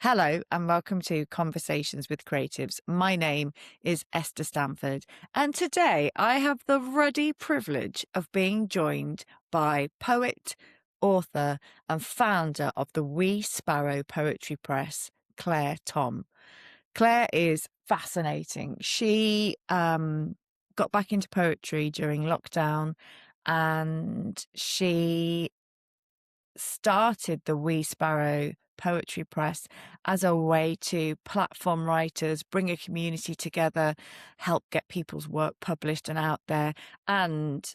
Hello and welcome to Conversations with Creatives. My name is Esther Stanford, and today I have the ruddy privilege of being joined by poet, author, and founder of the Wee Sparrow Poetry Press, Thom. Claire is fascinating. She got back into poetry during lockdown, and she started the Wee Sparrow Poetry Press as a way to platform writers, bring a community together, help get people's work published and out there. And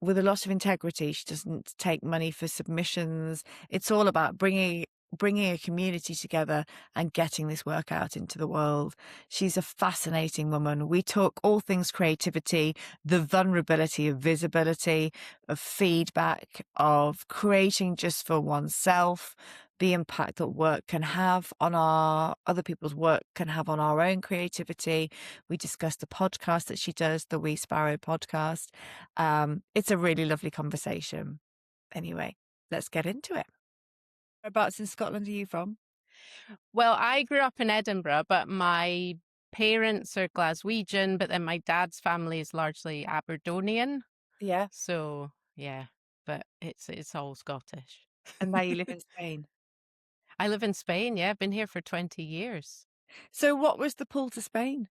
with a lot of integrity, she doesn't take money for submissions. It's all about bringing a community together and getting this work out into the world. She's a fascinating woman. We talk all things creativity, the vulnerability of visibility, of feedback, of creating just for oneself, the impact that work can have on other people's work can have on our own creativity. We discuss the podcast that she does, the Wee Sparrow podcast. It's a really lovely conversation. Anyway, let's get into it. Whereabouts in Scotland are you from? Well, I grew up in Edinburgh, but my parents are Glaswegian, but then my dad's family is largely Aberdonian. Yeah. So yeah, but it's all Scottish. And now you live in Spain. I live in Spain, yeah. I've been here for 20 years. So what was the pull to Spain?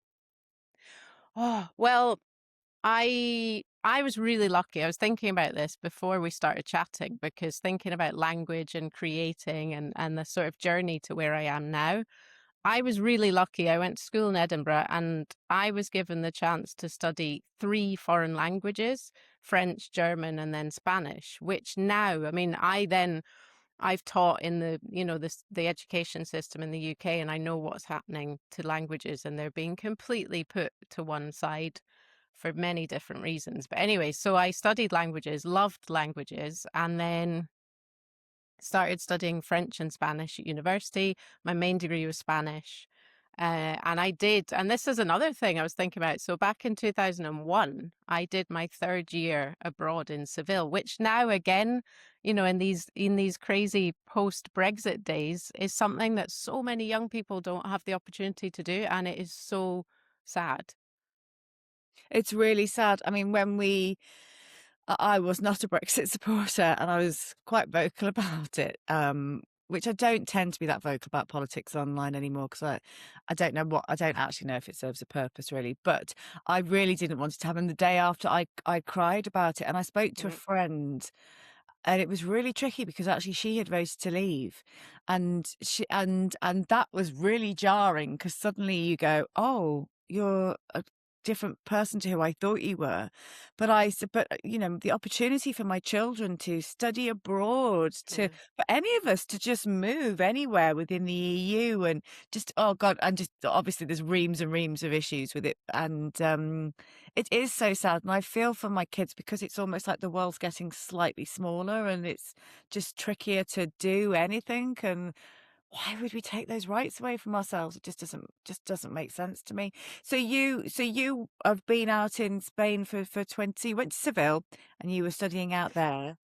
Oh, well, I was really lucky. I was thinking about this before we started chatting because thinking about language and creating and the sort of journey to where I am now, I was really lucky. I went to school in Edinburgh and I was given the chance to study 3 foreign languages, French, German, and then Spanish, which now, I mean, I've taught in the education system in the UK, and I know what's happening to languages, and they're being completely put to one side for many different reasons. But anyway, so I studied languages, loved languages, and then started studying French and Spanish at university. My main degree was Spanish. And I did, and this is another thing I was thinking about. So back in 2001, I did my 3rd year abroad in Seville, which now again, in these crazy post-Brexit days is something that so many young people don't have the opportunity to do. And it is so sad. It's really sad. I mean, I was not a Brexit supporter and I was quite vocal about it, which I don't tend to be that vocal about politics online anymore because I don't actually know if it serves a purpose really, but I really didn't want it to happen. The day after I cried about it and I spoke to a friend. And it was really tricky because actually she had voted to leave, and that was really jarring because suddenly you go, oh, you're a different person to who I thought you were. But the opportunity for my children to study abroad, for any of us to just move anywhere within the EU, and just oh god, and just obviously there's reams and reams of issues with it, and it is so sad, and I feel for my kids because it's almost like the world's getting slightly smaller, and it's just trickier to do anything, and why would we take those rights away from ourselves? It just doesn't make sense to me. So you have been out in Spain for 20, you went to Seville and you were studying out there.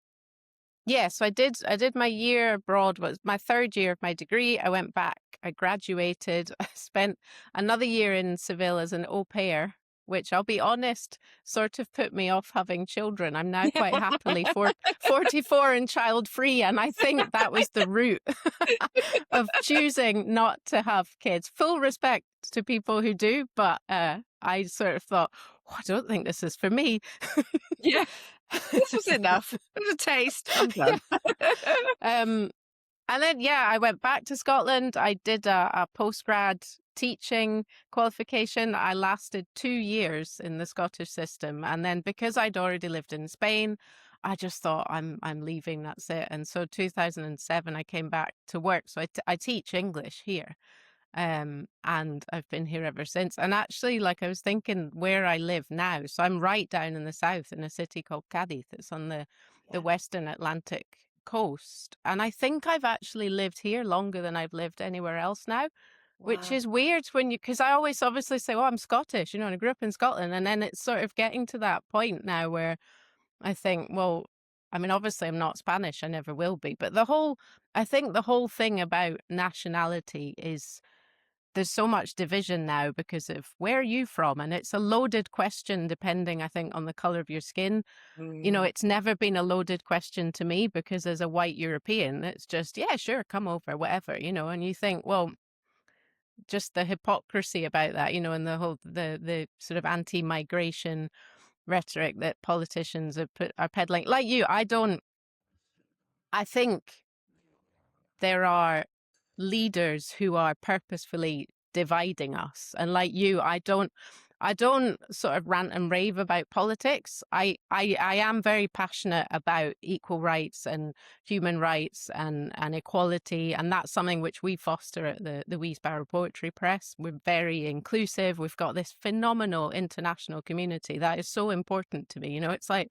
Yeah, so I did my year abroad, was my 3rd year of my degree. I went back, I graduated, I spent another year in Seville as an au pair, which I'll be honest, sort of put me off having children. I'm now quite happily 44 and child free. And I think that was the root of choosing not to have kids. Full respect to people who do, but I sort of thought, oh, I don't think this is for me. Yeah. This was enough. It was a taste. I'm done. And then, yeah, I went back to Scotland. I did a postgrad teaching qualification. I lasted 2 years in the Scottish system. And then because I'd already lived in Spain, I just thought I'm leaving. That's it. And so 2007, I came back to work. So I teach English here. And I've been here ever since. And actually, like I was thinking where I live now. So I'm right down in the south in a city called Cadiz. It's on the Western Atlantic coast. And I think I've actually lived here longer than I've lived anywhere else now, which Wow. is weird because I always obviously say, oh, I'm Scottish, and I grew up in Scotland. And then it's sort of getting to that point now where I think, well, I mean, obviously I'm not Spanish, I never will be, but I think the whole thing about nationality is there's so much division now because of where are you from? And it's a loaded question depending, I think, on the color of your skin. Mm. It's never been a loaded question to me because as a white European, it's just, yeah, sure, come over, whatever, and you think, well, just the hypocrisy about that, and the whole, the sort of anti-migration rhetoric that politicians are peddling. Like you, I think there are leaders who are purposefully dividing us. And like you, I don't sort of rant and rave about politics. I am very passionate about equal rights and human rights and equality. And that's something which we foster at the Wee Sparrow Poetry Press. We're very inclusive. We've got this phenomenal international community that is so important to me. It's like,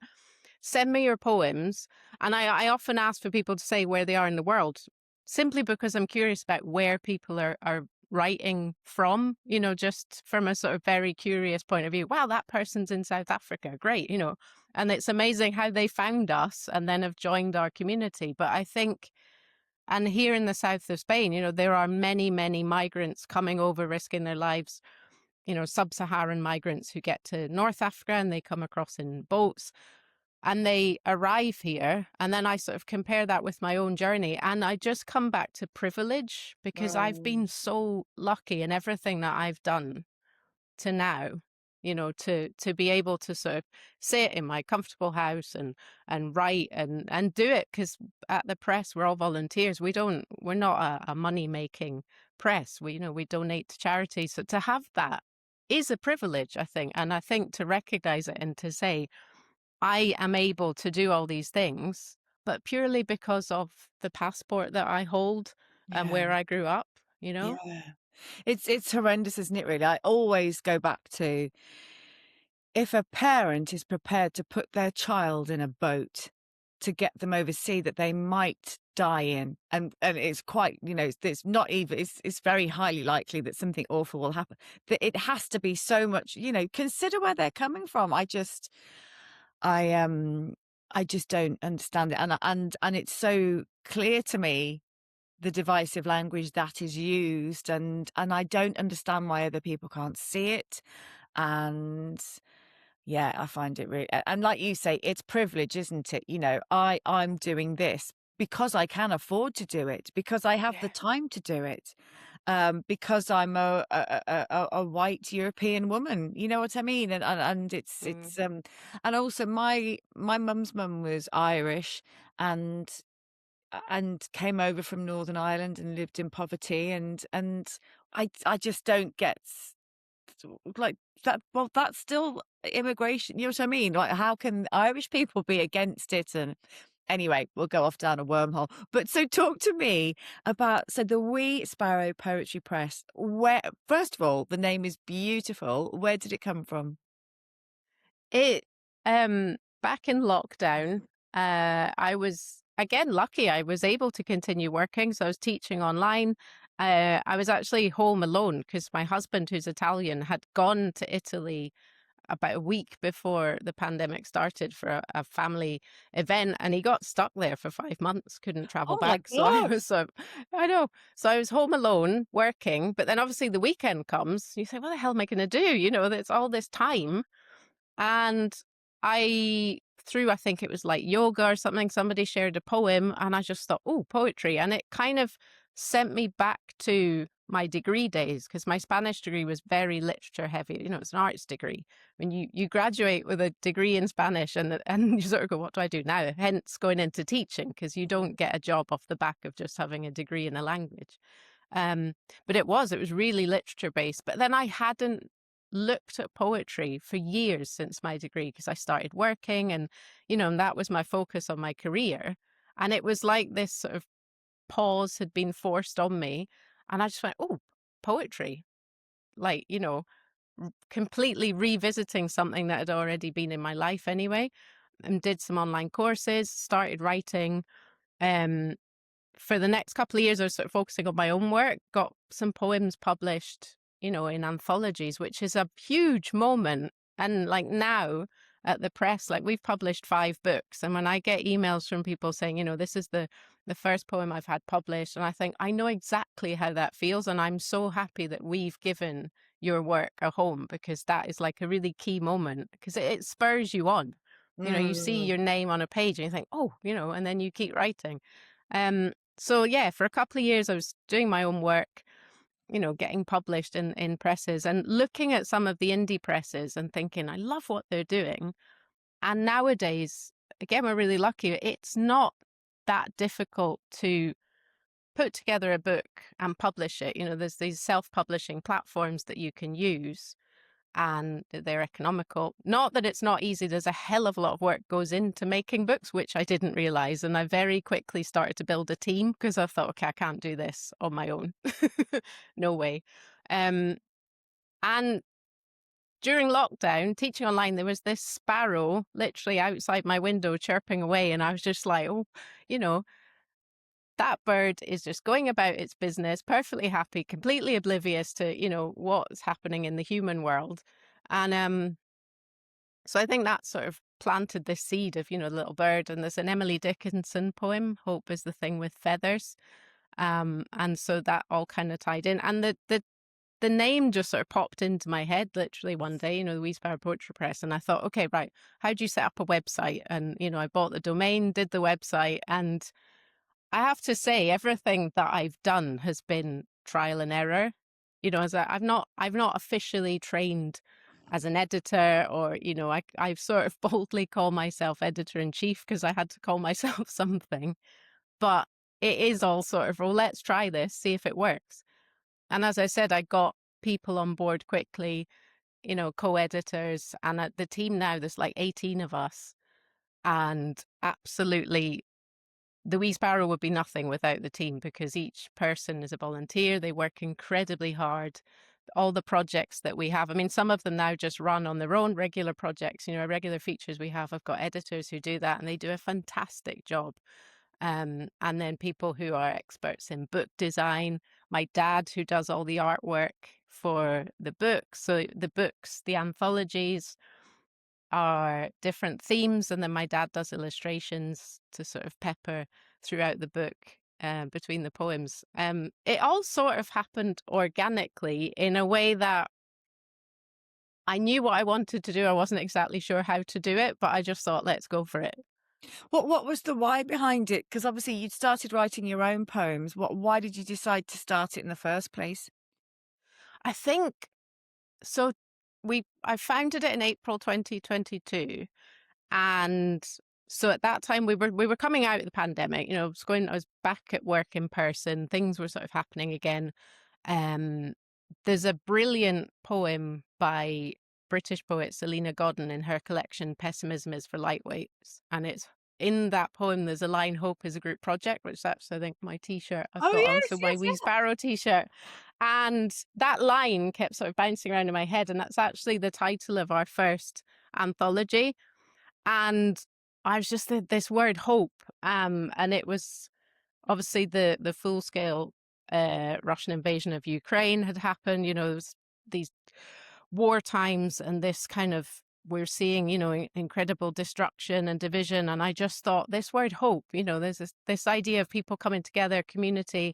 send me your poems. And I often ask for people to say where they are in the world, simply because I'm curious about where people are writing from, just from a sort of very curious point of view. Wow, that person's in South Africa. Great, And it's amazing how they found us and then have joined our community. But I think, and here in the south of Spain, there are many, many migrants coming over, risking their lives, sub-Saharan migrants who get to North Africa and they come across in boats and they arrive here. And then I sort of compare that with my own journey. And I just come back to privilege because I've been so lucky in everything that I've done to now, to be able to sort of sit in my comfortable house and write and do it. Because at the press, we're all volunteers. We're not a money making press. We donate to charities. So to have that is a privilege, I think. And I think to recognize it and to say, I am able to do all these things, but purely because of the passport that I hold and Yeah. where I grew up, Yeah. It's horrendous, isn't it, really? I always go back to, if a parent is prepared to put their child in a boat to get them overseas that they might die in, and it's quite, it's not even, it's very highly likely that something awful will happen, that it has to be so much, consider where they're coming from. I just don't understand it, and it's so clear to me, the divisive language that is used, and I don't understand why other people can't see it. And yeah, I find it really, and like you say, it's privilege, isn't it? I'm doing this because I can afford to do it, because I have the time to do it, because I'm a white European woman. You know what I mean? And it's and also my mum's mum was Irish, and came over from Northern Ireland and lived in poverty, and I just don't get, like, that. Well, that's still immigration. You know what I mean? Like, how can Irish people be against it? And anyway, we'll go off down a wormhole. But so talk to me about, so the Wee Sparrow Poetry Press. Where, first of all, the name is beautiful. Where did it come from? It back in lockdown, I was again lucky. I was able to continue working, so I was teaching online. I was actually home alone because my husband, who's Italian, had gone to Italy about a week before the pandemic started for a family event, and he got stuck there for 5 months, couldn't travel Oh my back. So I God. was, I know. So I was home alone working, but then obviously the weekend comes. You say, what the hell am I going to do? There's all this time. And I think it was like yoga or something, somebody shared a poem and I just thought, oh, poetry. And it kind of sent me back to my degree days, because my Spanish degree was very literature heavy. It's an arts degree. When you graduate with a degree in Spanish and you sort of go, what do I do now? Hence going into teaching, because you don't get a job off the back of just having a degree in a language. But it was really literature based. But then I hadn't looked at poetry for years since my degree, because I started working and that was my focus on my career. And it was like this sort of pause had been forced on me. And I just went, oh, poetry, like, completely revisiting something that had already been in my life anyway, and did some online courses, started writing. For the next couple of years, I was sort of focusing on my own work, got some poems published, in anthologies, which is a huge moment. And like now, at the press. Like, we've published 5 books, and when I get emails from people saying, this is the first poem I've had published, and I think I know exactly how that feels, and I'm so happy that we've given your work a home, because that is like a really key moment, because it spurs you on. You see Mm. your name on a page and you think, oh, and then you keep writing. So yeah, for a couple of years I was doing my own work, getting published in presses, and looking at some of the indie presses and thinking, I love what they're doing. And nowadays, again, we're really lucky. It's not that difficult to put together a book and publish it. There's these self-publishing platforms that you can use, and they're economical. Not that it's not easy. There's a hell of a lot of work goes into making books, which I didn't realize. And I very quickly started to build a team, because I thought, okay, I can't do this on my own. No way. And during lockdown, teaching online, there was this sparrow literally outside my window chirping away. And I was just like, oh, you know, that bird is just going about its business, perfectly happy, completely oblivious to, what's happening in the human world. And so I think that sort of planted this seed of, the little bird. And there's an Emily Dickinson poem, Hope is the Thing with Feathers. And so that all kind of tied in. And the name just sort of popped into my head literally one day, the Wee Sparrow Poetry Press. And I thought, okay, right, how do you set up a website? And, I bought the domain, did the website. And I have to say, everything that I've done has been trial and error. As I've not officially trained as an editor, or, I've sort of boldly called myself editor in chief because I had to call myself something. But it is all sort of, well, let's try this, see if it works. And as I said, I got people on board quickly, co-editors, and at the team now, there's like 18 of us. And absolutely, the Wee Sparrow would be nothing without the team, because each person is a volunteer. They work incredibly hard. All the projects that we have, I mean, some of them now just run on their own regular projects, regular features we have. I've got editors who do that, and they do a fantastic job. And then people who are experts in book design, my dad, who does all the artwork for the books. So the books, the anthologies, are different themes, and then my dad does illustrations to sort of pepper throughout the book between the poems. It all sort of happened organically in a way that I knew what I wanted to do. I wasn't exactly sure how to do it, but I just thought, let's go for it. What was the why behind it? Because obviously you'd started writing your own poems. Why did you decide to start it in the first place? I think so. I founded it in April 2022, and so at that time we were coming out of the pandemic. I was back at work in person. Things were sort of happening again. There's a brilliant poem by British poet Selena Godden in her collection Pessimism is for Lightweights, and it's in that poem there's a line, Hope is a group project, which that's, I think, my t-shirt I've Oh, got on, yes, so my yes, Wee yes. Sparrow t-shirt. And that line kept sort of bouncing around in my head, and that's actually the title of our first anthology. And I was just this word hope, and it was obviously the full scale Russian invasion of Ukraine had happened. There was these war times, and this kind of, we're seeing, incredible destruction and division. And I just thought, this word hope, there's this idea of people coming together, community,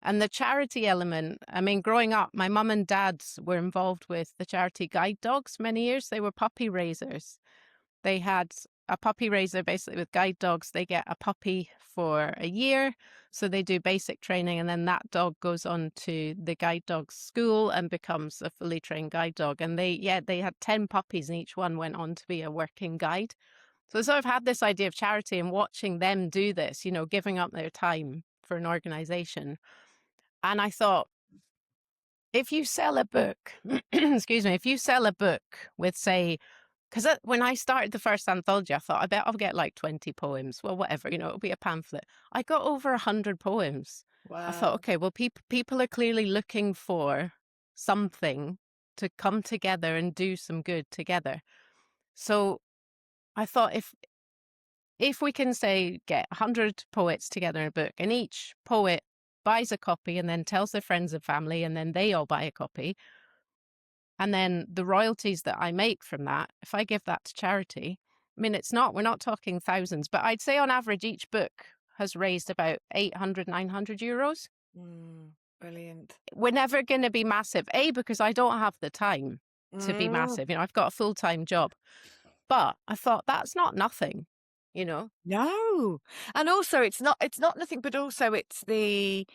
and the charity element. I mean, growing up, my mum and dad were involved with the charity Guide Dogs many years. They were puppy raisers. They had a puppy raiser basically with guide dogs. They get a puppy for a year. So they do basic training, and then that dog goes on to the guide dog school and becomes a fully trained guide dog. And they had 10 puppies, and each one went on to be a working guide. So I sort of had this idea of charity, and watching them do this, giving up their time for an organization. And I thought, if you sell a book, excuse me, if you sell a book with, say, because when I started the first anthology, I thought, I bet I'll get like 20 poems. Well, whatever, it'll be a pamphlet. I got over 100 poems. I thought, Wow. okay, well, people are clearly looking for something to come together and do some good together. So I thought, if we can, say, get 100 poets together in a book, and each poet buys a copy and then tells their friends and family, and then they all buy a copy, And then the royalties that I make from that, if I give that to charity, I mean, we're not talking thousands, but I'd say on average, each book has raised about 800, 900 euros. Brilliant. We're never going to be massive, A, because I don't have the time to be Mm. massive. I've got a full-time job, but I thought that's not nothing, you know? No. And also it's not nothing, but also it's the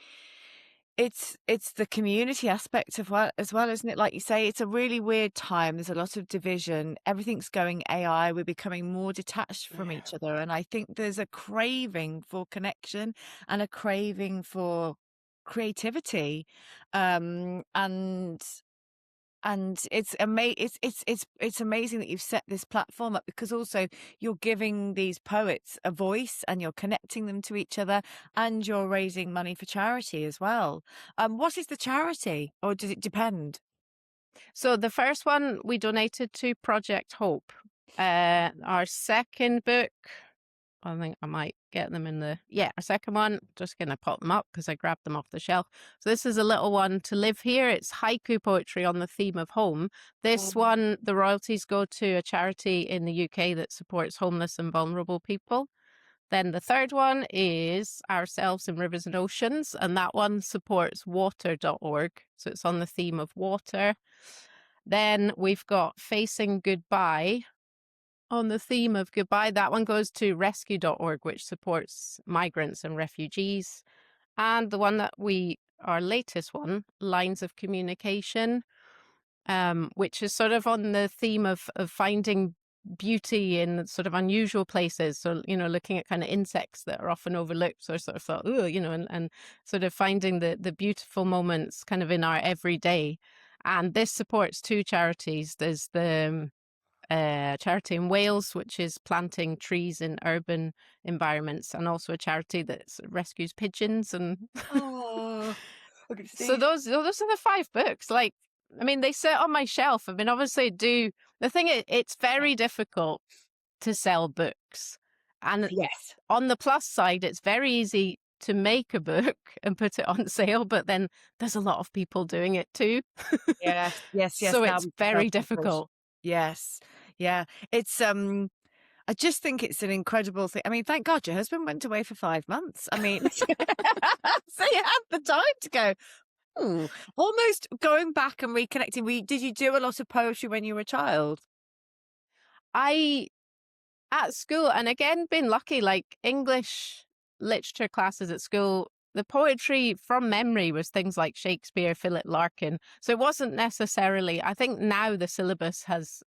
community aspect of as well, isn't it? Like you say, it's a really weird time. There's a lot of division. Everything's going AI. We're becoming more detached from Yeah. each other. And I think there's a craving for connection and a craving for creativity. And it's amazing that you've set this platform up, because also you're giving these poets a voice and you're connecting them to each other, and you're raising money for charity as well. What is the charity, or does it depend? So the first one we donated to Project Hope. Our second book, I think I might get them our second one, just going to pop them up because I grabbed them off the shelf. So this is a little one, To Live Here. It's haiku poetry on the theme of home. This Um, one, the royalties go to a charity in the UK that supports homeless and vulnerable people. Then the third one is Ourselves in Rivers and Oceans, and that one supports water.org. So it's on the theme of water. Then we've got Facing Goodbye on the theme of goodbye. That one goes to rescue.org, which supports migrants and refugees. And the one our latest one, Lines of Communication, which is sort of on the theme of finding beauty in sort of unusual places. So, looking at kind of insects that are often overlooked. So I sort of thought, oh, and sort of finding the beautiful moments kind of in our everyday. And this supports two charities. There's the charity in Wales, which is planting trees in urban environments, and also a charity that rescues pigeons. And oh, look at so Steve. those are the five books. Like, I mean, they sit on my shelf. I mean, obviously, the thing is, it's very difficult to sell books, and Yes, on the plus side, it's very easy to make a book and put it on sale, but then there's a lot of people doing it too. yes, yes, yes. So Now it's we can very self-publish. difficult. Yes, yeah. It's I just think it's an incredible thing. I mean, thank God your husband went away for 5 months. I mean, so you had the time to go. Ooh, almost going back and reconnecting. Did you do a lot of poetry when you were a child? I At school, and again, been lucky, like English literature classes at school, the poetry from memory was things like Shakespeare, Philip Larkin. So it wasn't necessarily, I think now the syllabus has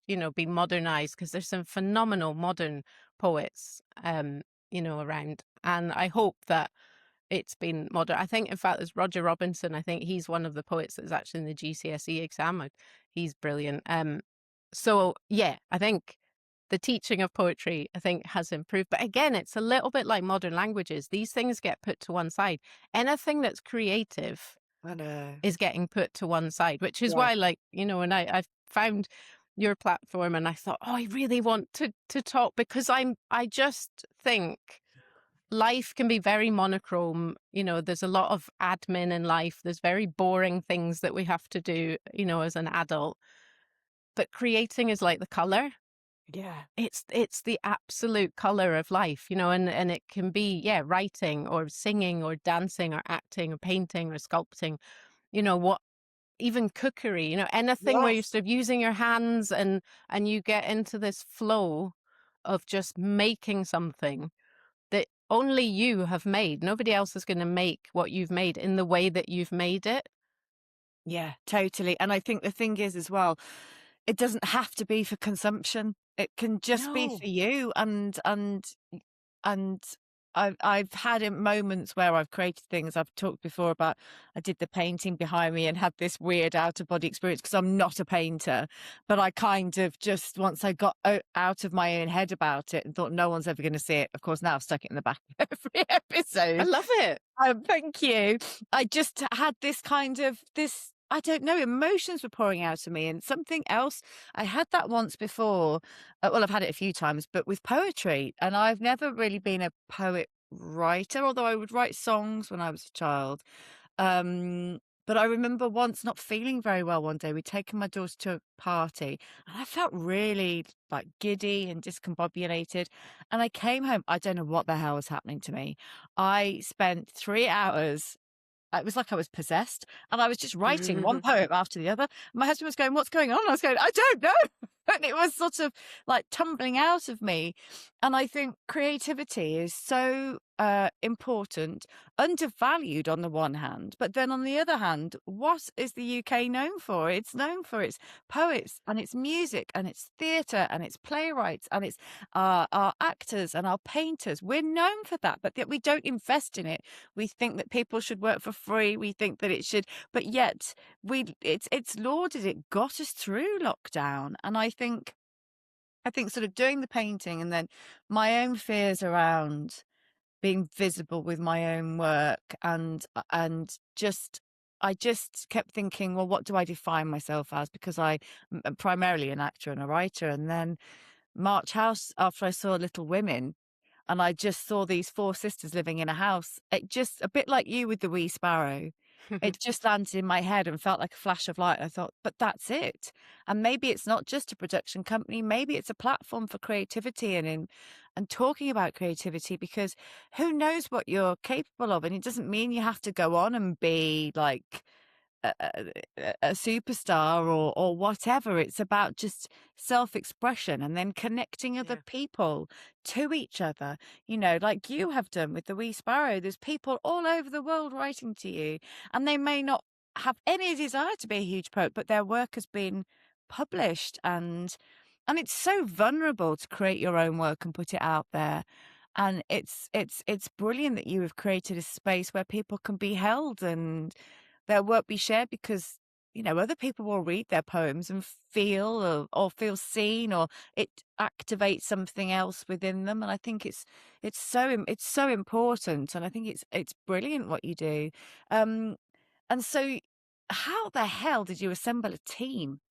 been modernized because there's some phenomenal modern poets, around. And I hope that it's been modern. I think, in fact, there's Roger Robinson. I think he's one of the poets that's actually in the GCSE exam. He's brilliant. So yeah, I think the teaching of poetry, I think, has improved. But again, it's a little bit like modern languages. These things get put to one side. Anything that's creative I know. is getting put to one side, which is Yeah. why, like, and I found your platform and I thought, oh, I really want to talk, because I just think life can be very monochrome. There's a lot of admin in life. There's very boring things that we have to do, as an adult. But creating is like the color. Yeah. It's the absolute color of life, and it can be, yeah, writing or singing or dancing or acting or painting or sculpting, what even cookery, anything where you're Yes. sort of using your hands and you get into this flow of just making something that only you have made. Nobody else is going to make what you've made in the way that you've made it. Yeah, totally. And I think the thing is as well, it doesn't have to be for consumption. It can just be No. for you. And I've had moments where I've created things. I've talked before about I did the painting behind me and had this weird out of body experience, because I'm not a painter, but I kind of just, once I got out of my own head about it and thought no one's ever going to see it. Of course, now I've stuck it in the back of every I episode. love it. Thank you. I just had this kind of I don't know, emotions were pouring out of me, and something else. I had that once before. Well, I've had it a few times, but with poetry, and I've never really been a poet writer, although I would write songs when I was a child. Um, But I remember once not feeling very well one day. We'd taken my daughter to a party and I felt really like giddy and discombobulated. And I came home. I don't know what the hell was happening to me. I spent 3 hours. It was like I was possessed and I was just writing one poem after the other. My husband was going, "What's going on?" I was going, "I don't know." And it was sort of like tumbling out of me. And I think creativity is so important, undervalued on the one hand. But then on the other hand, what is the UK known for? It's known for its poets and its music and its theatre and its playwrights and its our actors and our painters. We're known for that, but yet we don't invest in it. We think that people should work for free. We think that it should, but yet it's lauded. It got us through lockdown, and I think sort of doing the painting and then my own fears around being visible with my own work and just I just kept thinking, well, what do I define myself as? Because I'm primarily an actor and a writer, and then March House after I saw Little Women and I just saw these four sisters living in a house. It just a bit like you with the Wee Sparrow. It just landed in my head and felt like a flash of light. I thought, but that's it. And maybe it's not just a production company. Maybe it's a platform for creativity and talking about creativity, because who knows what you're capable of. And it doesn't mean you have to go on and be like a superstar or whatever. It's about just self-expression and then connecting other Yeah. people to each other, like you have done with the Wee Sparrow. There's people all over the world writing to you, and they may not have any desire to be a huge poet, but their work has been published, and it's so vulnerable to create your own work and put it out there. And it's brilliant that you have created a space where people can be held and their work be shared, because other people will read their poems and feel or feel seen, or it activates something else within them. And I think it's so important, and I think it's brilliant what you do. um and so how the hell did you assemble a team?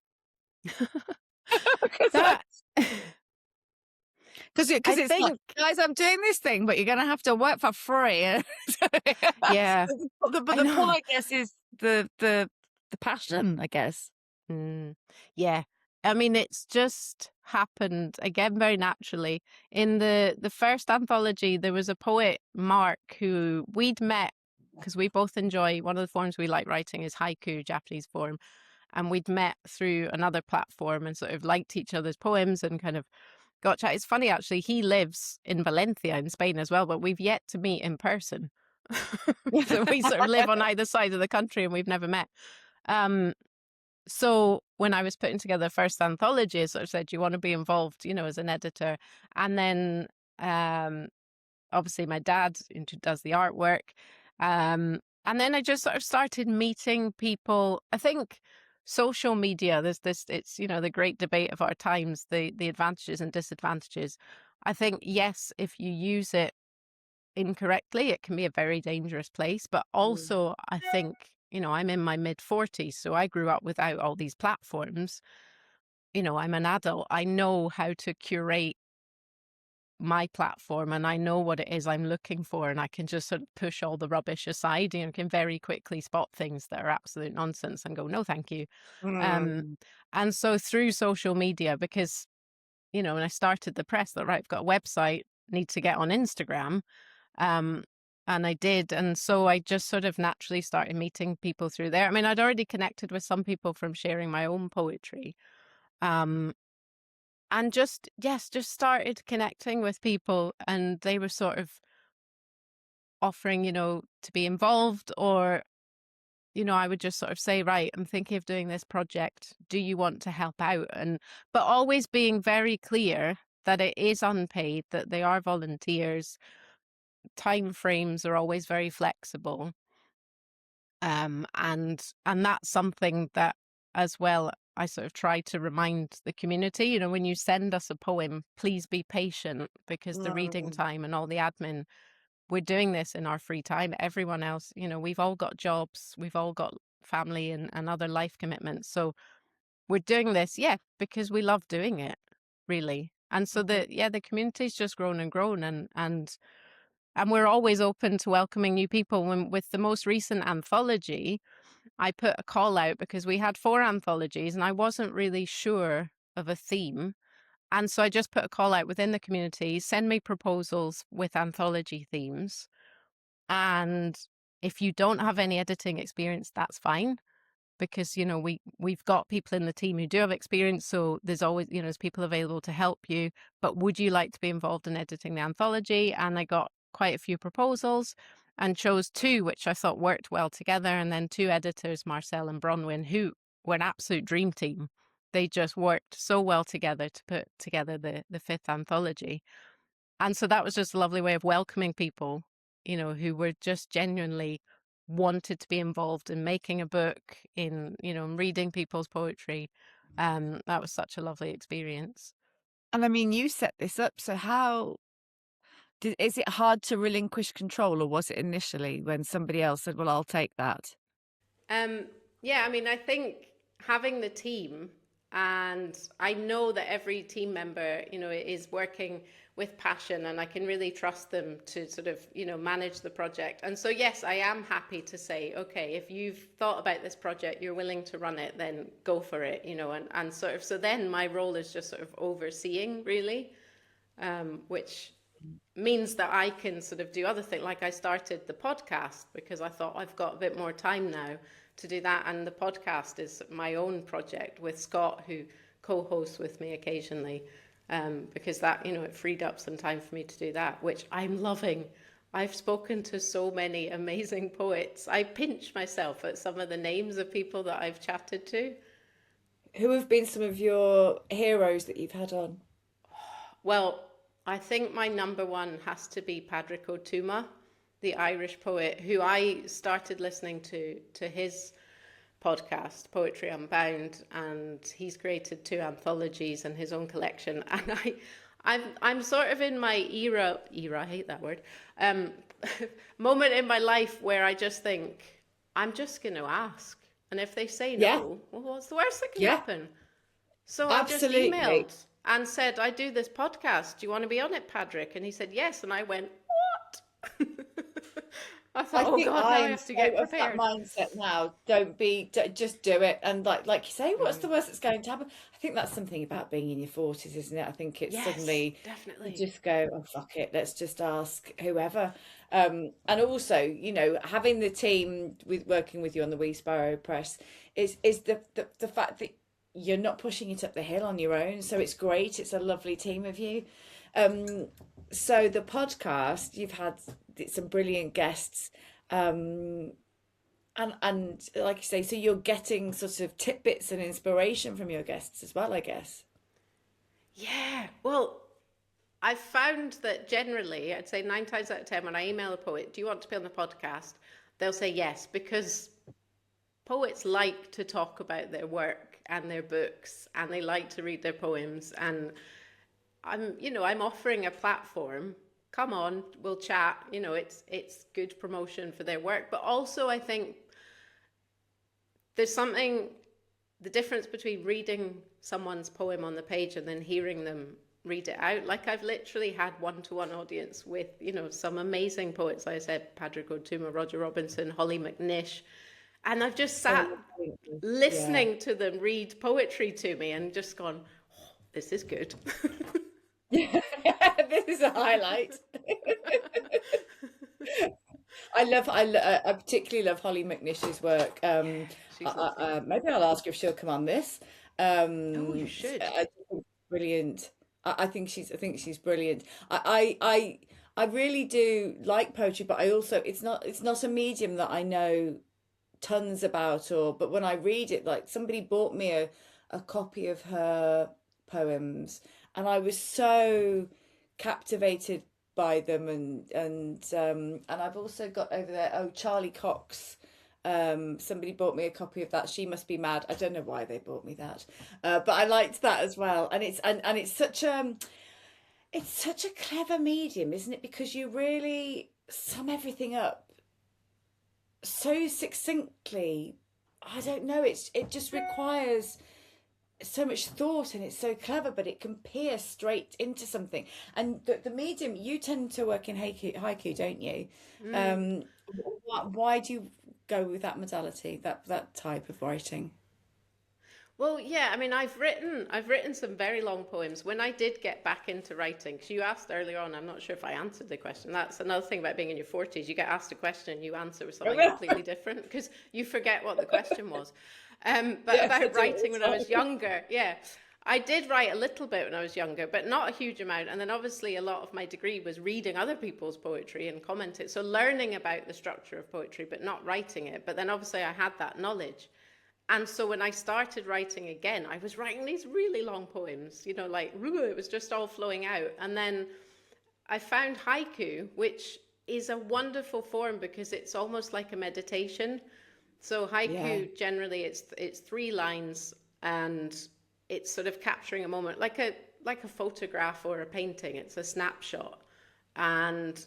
That Because I it's like, think, guys, I'm doing this thing, but you're going to have to work for free. yeah, But I the pull, know. I guess, is the passion, I guess. Mm, yeah. I mean, it's just happened again very naturally. In the first anthology, there was a poet, Mark, who we'd met because we both enjoy one of the forms we like writing is haiku, Japanese form. And we'd met through another platform and sort of liked each other's poems and kind of got chat. It's funny, actually, he lives in Valencia in Spain as well, but we've yet to meet in person. So we sort of live on either side of the country and we've never met. Um, so when I was putting together the first anthology, I sort of said, do you want to be involved, as an editor? And then um, obviously my dad does the artwork. And then I just sort of started meeting people. I think social media, it's, the great debate of our times, the advantages and disadvantages. I think, yes, if you use it incorrectly, it can be a very dangerous place. But Mm. also, I think, I'm in my mid 40s, so I grew up without all these platforms. I'm an adult. I know how to curate my platform and I know what it is I'm looking for, and I can just sort of push all the rubbish aside, can very quickly spot things that are absolute nonsense and go, no, thank you. Um, Mm. and so through social media, because, when I started the press, thought, right, I've got a website, need to get on Instagram. Um, and I did. And so I just sort of naturally started meeting people through there. I mean, I'd already connected with some people from sharing my own poetry. Um, and just, yes, just started connecting with people, and they were sort of offering, to be involved, or, I would just sort of say, right, I'm thinking of doing this project. Do you want to help out? But always being very clear that it is unpaid, that they are volunteers. Time frames are always very flexible. And that's something that as well I sort of try to remind the community, when you send us a poem, please be patient, because the reading Mm. time and all the admin, we're doing this in our free time. Everyone else, we've all got jobs, we've all got family and other life commitments. So we're doing this, yeah, because we love doing it, really. And so Mhm. the community's just grown and grown, and we're always open to welcoming new people. When with the most recent anthology, I put a call out because we had 4 anthologies and I wasn't really sure of a theme. And so I just put a call out within the community, send me proposals with anthology themes. And if you don't have any editing experience, that's fine. Because, we've got people in the team who do have experience. So there's always, there's people available to help you. But would you like to be involved in editing the anthology? And I got quite a few proposals and chose 2, which I thought worked well together. And then 2 editors, Marcel and Bronwyn, who were an absolute dream team. They just worked so well together to put together the 5th anthology. And so that was just a lovely way of welcoming people, who were just genuinely wanted to be involved in making a book, in, reading people's poetry. That was such a lovely experience. And I mean, you set this up. So is it hard to relinquish control, or was it initially when somebody else said, well, I'll take that? Yeah, I mean, I think having the team, and I know that every team member, is working with passion, and I can really trust them to sort of, manage the project. And so, yes, I am happy to say, okay, if you've thought about this project, you're willing to run it, then go for it, and sort of, so then my role is just sort of overseeing, really, which means that I can sort of do other things. Like I started the podcast because I thought I've got a bit more time now to do that. And the podcast is my own project with Scott, who co-hosts with me occasionally, because that, it freed up some time for me to do that, which I'm loving. I've spoken to so many amazing poets. I pinch myself at some of the names of people that I've chatted to. Who have been some of your heroes that you've had on? Well, I think my number 1 has to be Padraig Ó Tuama, the Irish poet, who I started listening to his podcast, Poetry Unbound, and he's created 2 anthologies and his own collection. And I'm sort of in my era, I hate that word, moment in my life where I just think, I'm just going to ask. And if they say no, well, what's the worst that can happen? So absolutely. I just emailed and said, I do this podcast. Do you want to be on it, Padraig? And he said, yes. And I went, what? I thought, oh God, now I have to get prepared. That mindset now. Just do it. And like you say, what's the worst that's going to happen? I think that's something about being in your 40s, isn't it? I think it's suddenly, definitely, you just go, oh, fuck it. Let's just ask whoever. And also, having the team working with you on the Wee Sparrow Press is the fact that you're not pushing it up the hill on your own. So it's great. It's a lovely team of you. So the podcast, you've had some brilliant guests. And like you say, so you're getting sort of tidbits and inspiration from your guests as well, I guess. Yeah. Well, I've found that generally, I'd say 9 times out of 10, when I email a poet, do you want to be on the podcast? They'll say yes, because poets like to talk about their work and their books, and they like to read their poems. And I'm offering a platform. Come on, we'll chat. It's good promotion for their work. But also, I think there's something, the difference between reading someone's poem on the page and then hearing them read it out. Like I've literally had one-to-one audience with, some amazing poets. Like I said, Padraig Ó Tuama, Roger Robinson, Holly McNish. And I've just sat listening to them read poetry to me and just gone, oh, this is good. This is a highlight. I particularly love Holly McNish's work. Maybe I'll ask her if she'll come on this. You should. I think brilliant. I think she's brilliant. I really do like poetry, but I also it's not a medium that I know tons about, but when I read it, like somebody bought me a copy of her poems, and I was so captivated by them, and I've also got over there, Charlie Cox. Somebody bought me a copy of that. She Must Be Mad. I don't know why they bought me that, but I liked that as well. And it's such a clever medium, isn't it? Because you really sum everything up so succinctly. I don't know. It just requires so much thought, and it's so clever, but it can pierce straight into something. And the medium, you tend to work in haiku, don't you? Why do you go with that modality, that type of writing? Well, yeah, I mean, I've written some very long poems. When I did get back into writing, because you asked earlier on, I'm not sure if I answered the question. That's another thing about being in your 40s. You get asked a question and you answer with something completely different because you forget what the question was. But Yes, I about do it writing when I all the was younger, yeah, I did write a little bit when I was younger, but not a huge amount. And then obviously a lot of my degree was reading other people's poetry and commenting. So learning about the structure of poetry, but not writing it. But then obviously I had that knowledge. And so when I started writing again, I was writing these really long poems, like it was just all flowing out. And then I found haiku, which is a wonderful form because it's almost like a meditation. So Yeah. haiku generally it's 3 lines and it's sort of capturing a moment like a photograph or a painting. It's a snapshot. And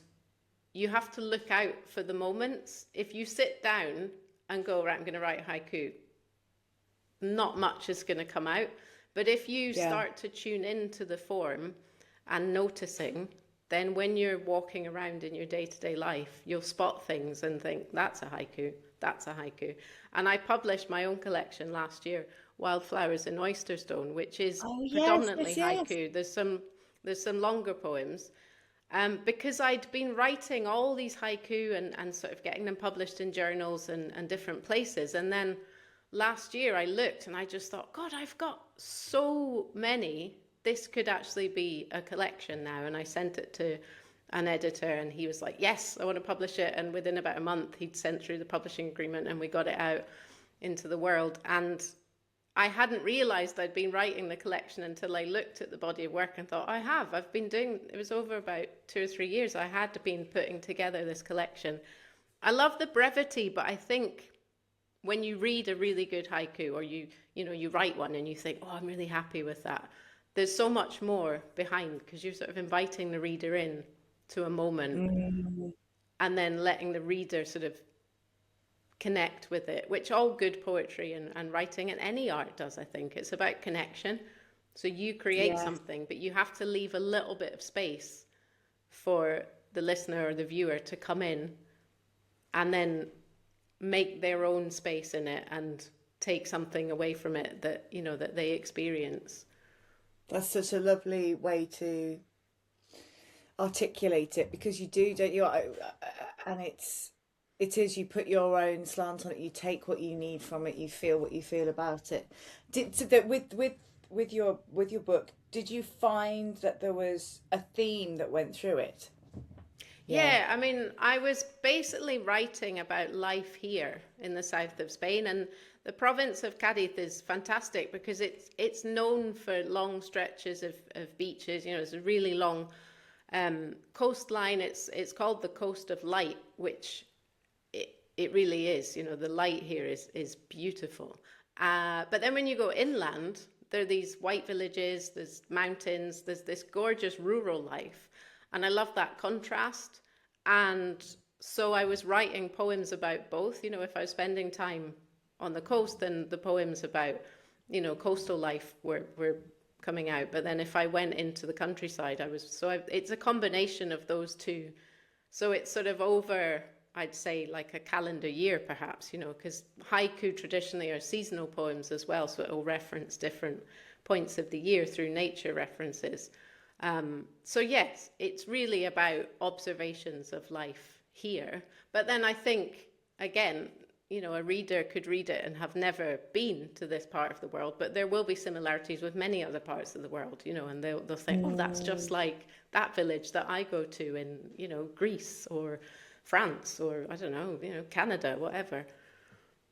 you have to look out for the moments. If you sit down and go, right, I'm going to write haiku, not much is going to come out. But if you Yeah. start to tune into the form and noticing, then when you're walking around in your day-to-day life, you'll spot things and think, that's a haiku, that's a haiku. And I published my own collection last year, Wildflowers in Oysterstone, which is Oh yes, predominantly yes, yes. haiku. There's some longer poems. Because I'd been writing all these haiku and sort of getting them published in journals and different places. And then last year I looked and I just thought, God, I've got so many. This could actually be a collection now. And I sent it to an editor and he was like, yes, I want to publish it. And within about a month, he'd sent through the publishing agreement and we got it out into the world. And I hadn't realized I'd been writing the collection until I looked at the body of work and thought, I've been doing, it was over about 2 or 3 years. I had been putting together this collection. I love the brevity, but I think when you read a really good haiku or you write one and you think, oh, I'm really happy with that, there's so much more behind because you're sort of inviting the reader in to a moment Mm, and then letting the reader sort of connect with it, which all good poetry and writing and any art does, I think. It's about connection. So you create yes, something, but you have to leave a little bit of space for the listener or the viewer to come in and then make their own space in it and take something away from it that they experience. that's such a lovely way to articulate it because you do, don't you? And it is you put your own slant on it. You take what you need from it. You feel what you feel about it. Did so that with your book? Did you find that there was a theme that went through it? Yeah. Yeah, I mean, I was basically writing about life here in the south of Spain, and the province of Cadiz is fantastic because it's known for long stretches of beaches. It's a really long coastline. It's called the Coast of Light, which it really is. The light here is beautiful. But then when you go inland, there are these white villages, there's mountains, there's this gorgeous rural life. And I love that contrast. And so I was writing poems about both. If I was spending time on the coast, then the poems about, coastal life were coming out. But then if I went into the countryside, it's a combination of those two. So it's sort of over, I'd say, like a calendar year, perhaps, because haiku traditionally are seasonal poems as well. So it will reference different points of the year through nature references. So yes, it's really about observations of life here. But then I think, again, a reader could read it and have never been to this part of the world, but there will be similarities with many other parts of the world, and they'll think, oh, that's just like that village that I go to in, Greece or France or I don't know, Canada, whatever.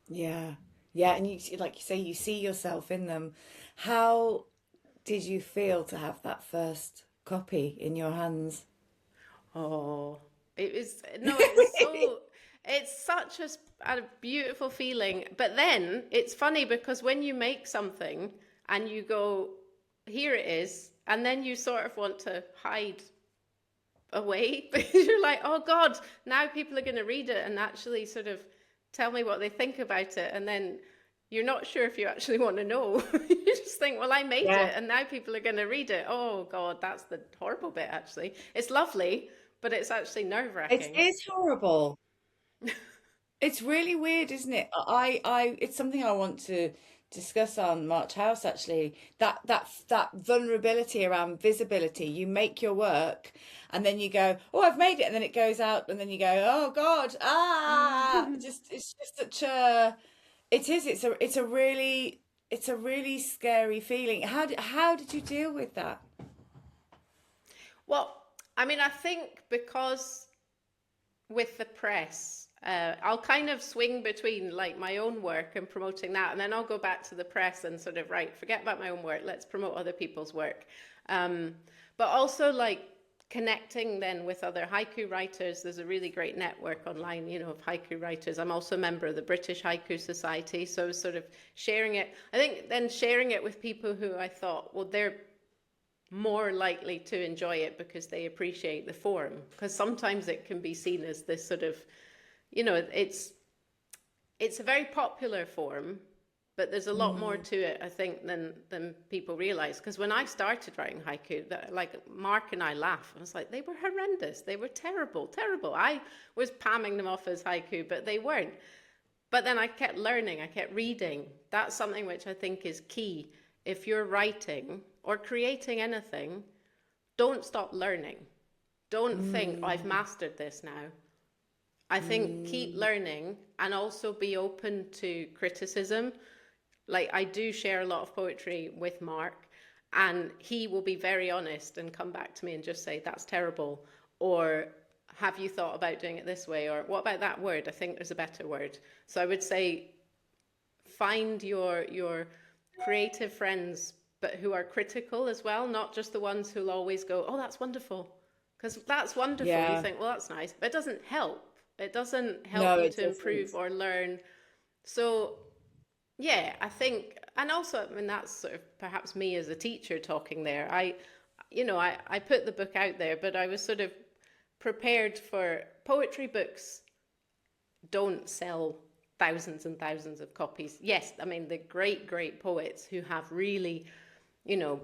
Yeah. Yeah, and like you say, you see yourself in them. How did you feel to have that first copy in your hands? Oh, it was, no, it's such a beautiful feeling. But then it's funny because when you make something and you go, here it is, and then you sort of want to hide away because you're like, oh God, now people are going to read it and actually sort of tell me what they think about it. And then you're not sure if you actually want to know. You just think, well, I made Yeah. it and now people are going to read it. Oh God, that's the horrible bit, actually. It's lovely, but it's actually It nerve-wracking. is horrible. It's really weird, isn't it? It's something I want to discuss on March House actually. That vulnerability around visibility. You make your work, and then you go, "Oh, I've made it," and then it goes out, and then you go, "Oh God, ah!" Just it's just such a. It is. It's a really scary feeling. How did you deal with that? Well, I mean, I think because with the press, I'll kind of swing between like my own work and promoting that, and then I'll go back to the press and sort of, right, forget about my own work, let's promote other people's work. Um, but also like connecting then with other haiku writers. There's a really great network online, you know, of haiku writers. I'm also a member of the British Haiku Society, so sort of sharing it. I think then sharing it with people who I thought, well, they're more likely to enjoy it because they appreciate the form. Because sometimes it can be seen as this sort of, you know, it's a very popular form, but there's a lot more to it, I think, than people realize. Because when I started writing haiku, like Mark and I laugh. I was like, they were horrendous. They were terrible, terrible. I was palming them off as haiku, but they weren't. But then I kept learning, I kept reading. That's something which I think is key. If you're writing or creating anything, don't stop learning. Don't think, oh, I've Mm, mastered this now. I think keep mm, learning and also be open to criticism. Like I do share a lot of poetry with Mark, and he will be very honest and come back to me and just say, that's terrible. Or have you thought about doing it this way? Or what about that word? I think there's a better word. So I would say find your creative friends, but who are critical as well, not just the ones who'll always go, oh, that's wonderful. Because that's wonderful. You yeah. think, well, that's nice. But it doesn't help. It doesn't help No, you it to doesn't. improve or learn. So yeah, I think, and also, I mean, that's sort of perhaps me as a teacher talking there. I put the book out there, but I was sort of prepared for poetry books don't sell thousands and thousands of copies. Yes, I mean, the great, great poets who have really, you know,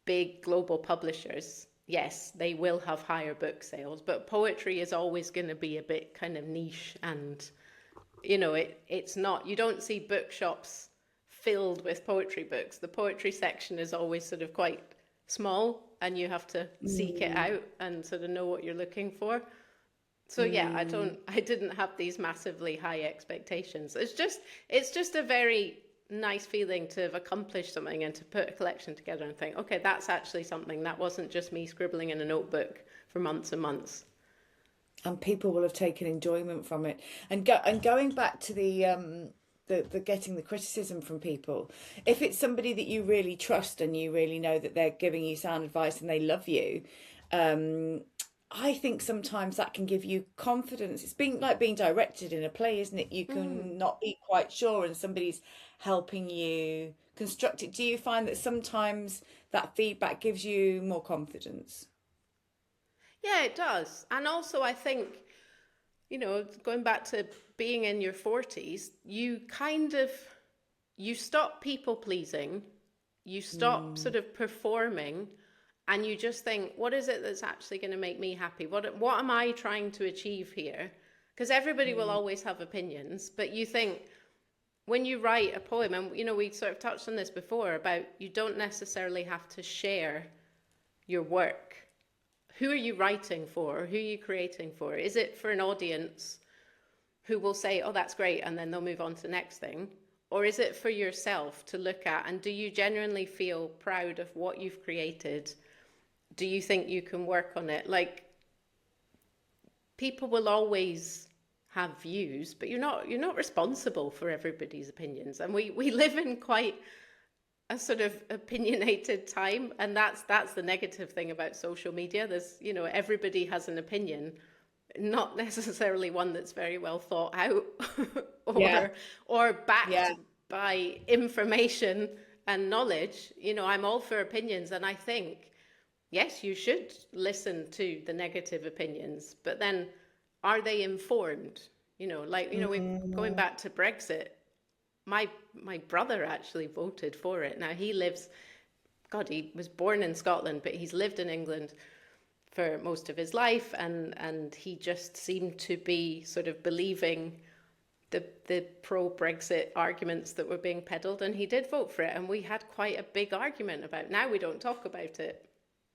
big global publishers, yes, they will have higher book sales, but poetry is always going to be a bit kind of niche and it's not, you don't see bookshops filled with poetry books. The poetry section is always sort of quite small and you have to seek it Mm, out and sort of know what you're looking for. So yeah, mm. I didn't have these massively high expectations. It's just a very nice feeling to have accomplished something and to put a collection together and think, okay, that's actually something that wasn't just me scribbling in a notebook for months and months. And people will have taken enjoyment from it. And going back to the getting the criticism from people, if it's somebody that you really trust and you really know that they're giving you sound advice and they love you, um, I think sometimes that can give you confidence. It's being like being directed in a play, isn't it? You Mm. can not be quite sure, and somebody's helping you construct it. Do you find that sometimes that feedback gives you more confidence? Yeah, it does. And also, I think, going back to being in your 40s, you stop people pleasing, you stop Mm, sort of performing, and you just think, what is it that's actually going to make me happy? What am I trying to achieve here? Because everybody will mm, always have opinions, but you think when you write a poem, and we sort of touched on this before about you don't necessarily have to share your work. Who are you writing for? Who are you creating for? Is it for an audience who will say, oh, that's great, and then they'll move on to the next thing? Or is it for yourself to look at? And do you genuinely feel proud of what you've created? Do you think you can work on it? Like, people will always have views, but you're not responsible for everybody's opinions. And we live in quite a sort of opinionated time, and that's the negative thing about social media. There's, everybody has an opinion, not necessarily one that's very well thought out yeah, or yeah. backed by information and knowledge. I'm all for opinions, and I think yes, you should listen to the negative opinions, but then are they informed? We going Mm, back to Brexit. My brother actually voted for it. Now he lives, God, he was born in Scotland, but he's lived in England for most of his life, and he just seemed to be sort of believing the pro-Brexit arguments that were being peddled, and he did vote for it, and we had quite a big argument about it. Now we don't talk about it.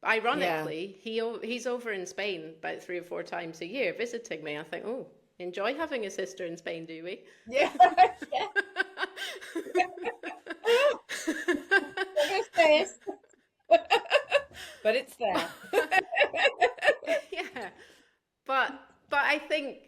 Ironically, he's over in Spain about 3 or 4 times a year visiting me. I think, oh, enjoy having a sister in Spain, do we? Yeah. This. But it's there. Yeah. But I think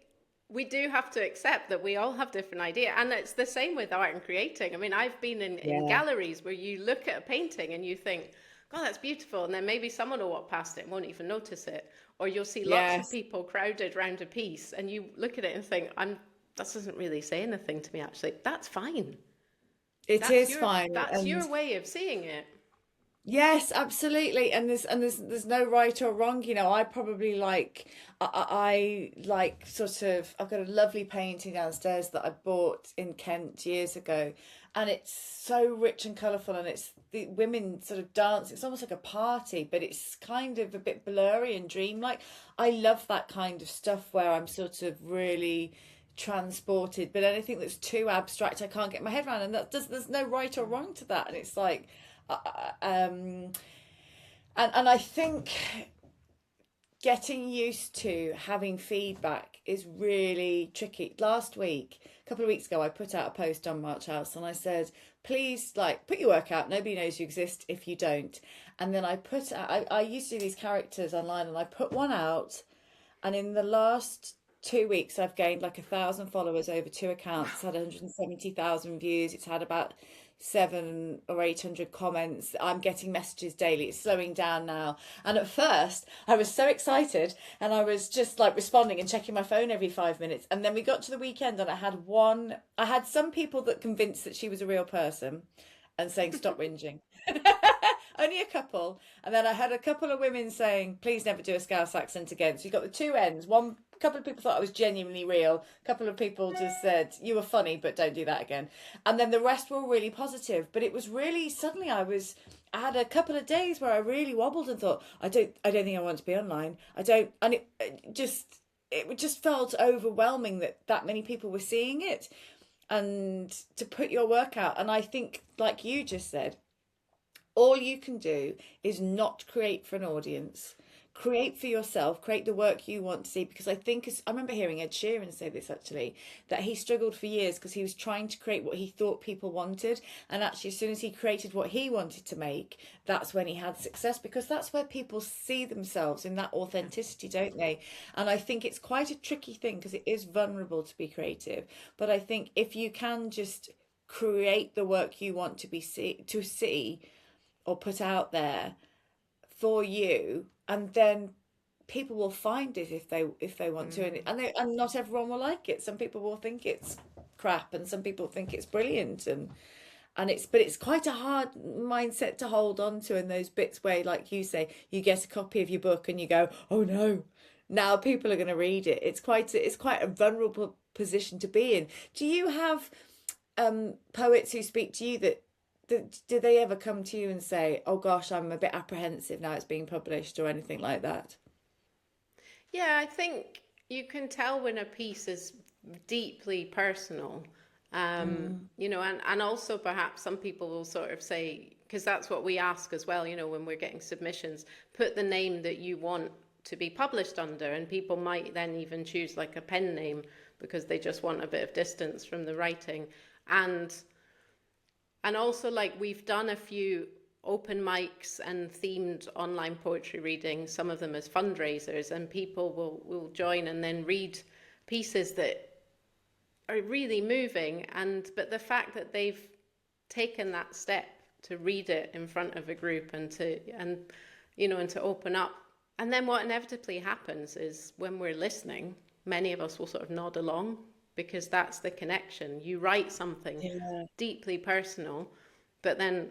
we do have to accept that we all have different ideas. And it's the same with art and creating. I mean, I've been in galleries where you look at a painting and you think, God, that's beautiful. And then maybe someone will walk past it and won't even notice it. Or you'll see lots of people crowded around a piece and you look at it and think, that doesn't really say anything to me, actually. That's fine. That's fine. That's your way of seeing it. Yes, absolutely. And there's no right or wrong. You know, I probably I like sort of, I've got a lovely painting downstairs that I bought in Kent years ago, and it's so rich and colourful, and it's the women sort of dance. It's almost like a party, but it's kind of a bit blurry and dreamlike. I love that kind of stuff where I'm sort of really transported, but anything that's too abstract, I can't get my head around, and there's no right or wrong to that. And it's like, and I think getting used to having feedback is really tricky. Last week, a couple of weeks ago, I put out a post on March House and I said, please, put your work out. Nobody knows you exist if you don't. And then I used to do these characters online, and I put one out, and in the last 2 weeks I've gained 1,000 followers over 2 accounts. It's had 170,000 views. It's had about 700 or 800 comments. I'm getting messages daily. It's slowing down now. And at first I was so excited, and I was just responding and checking my phone every 5 minutes. And then we got to the weekend, and I had some people that convinced that she was a real person and saying, stop whinging. Only a couple. And then I had a couple of women saying, please never do a Scouse accent again. So you got the two ends. A couple of people thought I was genuinely real. A couple of people just said, you were funny, but don't do that again. And then the rest were really positive. But it was really, suddenly I had a couple of days where I really wobbled and thought, I don't think I want to be online. And it just felt overwhelming that many people were seeing it, and to put your work out. And I think, like you just said, all you can do is not create for an audience. Create for yourself, create the work you want to see. Because I remember hearing Ed Sheeran say this, actually, that he struggled for years because he was trying to create what he thought people wanted. And actually, as soon as he created what he wanted to make, that's when he had success, because that's where people see themselves, in that authenticity, don't they? And I think it's quite a tricky thing because it is vulnerable to be creative. But I think if you can just create the work you want to see or put out there for you, and then people will find it if they want to, and not everyone will like it. Some people will think it's crap, and some people think it's brilliant, but it's quite a hard mindset to hold on to in those bits where, like you say, you get a copy of your book and you go, oh no, now people are going to read it. It's quite a vulnerable position to be in. Do you have poets who speak to you that do they ever come to you and say, oh gosh, I'm a bit apprehensive now it's being published, or anything like that? Yeah, I think you can tell when a piece is deeply personal, and also perhaps some people will sort of say, because that's what we ask as well, when we're getting submissions, put the name that you want to be published under, and people might then even choose a pen name because they just want a bit of distance from the writing. And also, we've done a few open mics and themed online poetry readings, some of them as fundraisers, and people will join and then read pieces that are really moving. But the fact that they've taken that step to read it in front of a group and to open up, and then what inevitably happens is, when we're listening, many of us will sort of nod along, because that's the connection. You write something deeply personal, but then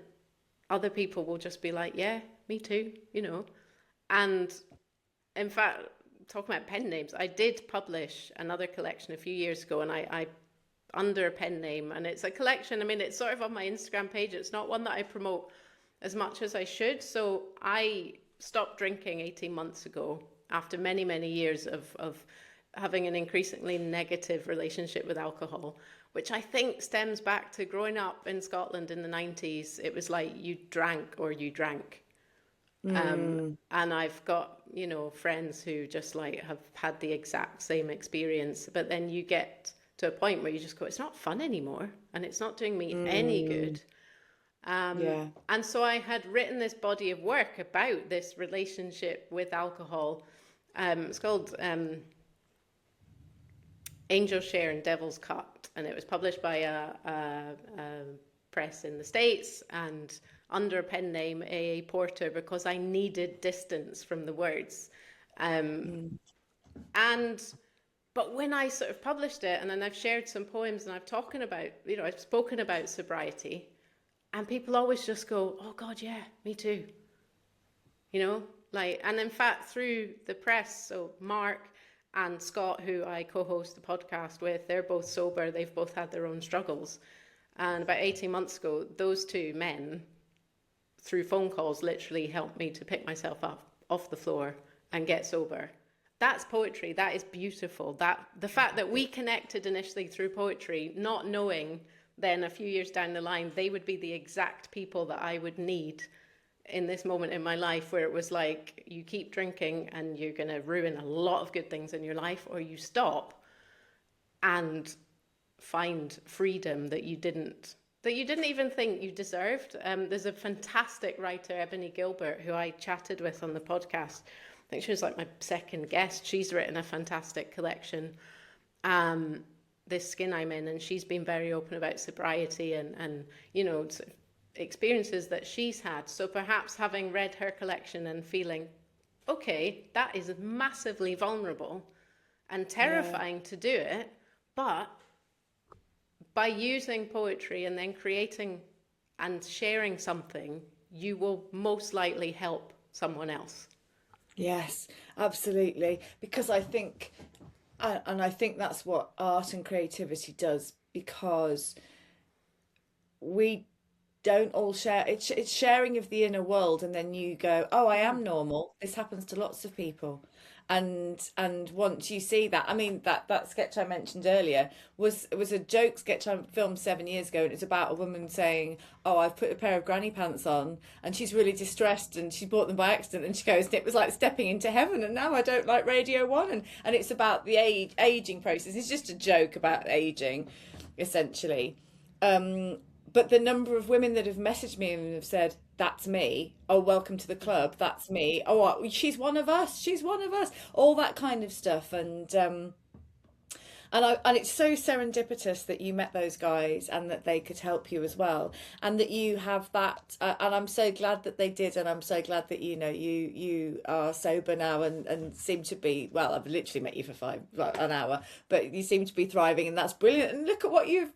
other people will just be like, yeah, me too, And in fact, talking about pen names, I did publish another collection a few years ago, and I under a pen name, and it's a collection. I mean, it's sort of on my Instagram page. It's not one that I promote as much as I should. So I stopped drinking 18 months ago after many, many years of having an increasingly negative relationship with alcohol, which I think stems back to growing up in Scotland in the 90s. It was like you drank or you drank. And I've got, friends who just like have had the exact same experience. But then you get to a point where you just go, it's not fun anymore and it's not doing me any good. Yeah. And so I had written this body of work about this relationship with alcohol. It's called Angel Share and Devil's Cut, and it was published by a press in the States and under a pen name A.A. Porter, because I needed distance from the words. But when I sort of published it, and then I've shared some poems and I've spoken about sobriety, and people always just go, oh God, yeah, me too. And in fact, through the press, so Mark and Scott, who I co-host the podcast with, they're both sober. They've both had their own struggles. And about 18 months ago, those two men, through phone calls, literally helped me to pick myself up off the floor and get sober. That's poetry. That is beautiful. The fact that we connected initially through poetry, not knowing then a few years down the line, they would be the exact people that I would need in this moment in my life, where it was like, you keep drinking and you're going to ruin a lot of good things in your life, or you stop and find freedom that you didn't even think you deserved. There's a fantastic writer, Ebony Gilbert, who I chatted with on the podcast. I think she was like my second guest. She's written a fantastic collection, This Skin I'm In, and she's been very open about sobriety and experiences that she's had. So perhaps having read her collection and feeling, okay, that is massively vulnerable and terrifying to do it, but by using poetry and then creating and sharing something, you will most likely help someone else. Yes, absolutely. Because I think, and I think that's what art and creativity does, because we don't all share. It's sharing of the inner world, and then you go, oh, I am normal. This happens to lots of people. And once you see that, I mean, that sketch I mentioned earlier was a joke sketch I filmed 7 years ago, and it's about a woman saying, oh, I've put a pair of granny pants on and she's really distressed and she bought them by accident, and she goes, and it was like stepping into heaven, and now I don't like Radio 1, and it's about the aging process. It's just a joke about aging, essentially. But the number of women that have messaged me and have said, that's me. Oh, welcome to the club. That's me. Oh, she's one of us. She's one of us. All that kind of stuff. And it's so serendipitous that you met those guys and that they could help you as well, and that you have that. And I'm so glad that they did, and I'm so glad that you are sober now and seem to be. Well, I've literally met you for an hour, but you seem to be thriving, and that's brilliant. And look at what you've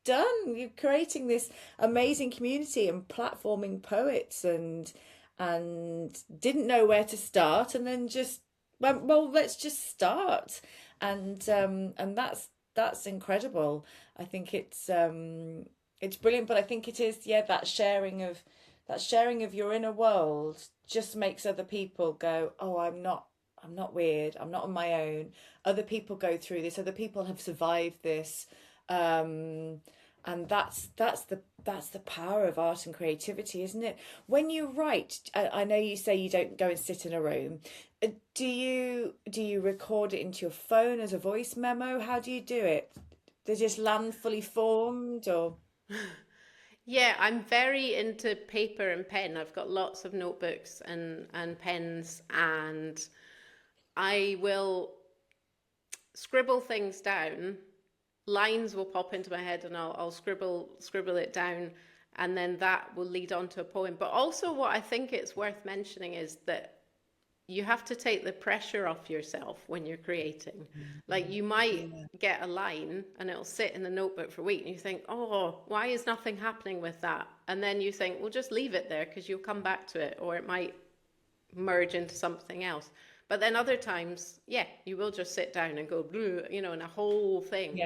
done. You're creating this amazing community and platforming poets, and didn't know where to start, and then just went, well, let's just start. And that's incredible. I think it's brilliant, but I think it is, yeah, that sharing of your inner world just makes other people go, oh, I'm not weird, I'm not on my own. Other people go through this, other people have survived this. And that's the power of art and creativity, isn't it? When you write, I know you say you don't go and sit in a room. Do you record it into your phone as a voice memo? How do you do it? They just land fully formed, or? Yeah, I'm very into paper and pen. I've got lots of notebooks and pens, and I will scribble things down. Lines will pop into my head, and I'll scribble it down, and then that will lead on to a poem. But also, what I think it's worth mentioning is that you have to take the pressure off yourself when you're creating. Like, you might get a line and it'll sit in the notebook for a week, and you think, oh, why is nothing happening with that? And then you think, well, just leave it there because you'll come back to it, or it might merge into something else. But then other times, yeah, you will just sit down and go, and a whole thing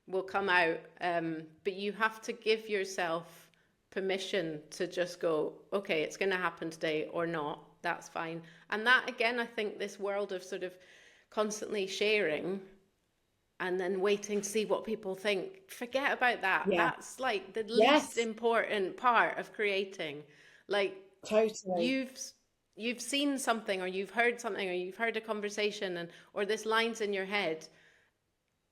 will come out. But you have to give yourself permission to just go, okay, it's going to happen today or not. That's fine. And that, again, I think this world of sort of constantly sharing and then waiting to see what people think. Forget about that. Yeah. That's like the least Yes. important part of creating. Like Totally. you've you've seen something, or you've heard something, or you've heard a conversation, and or this line's in your head.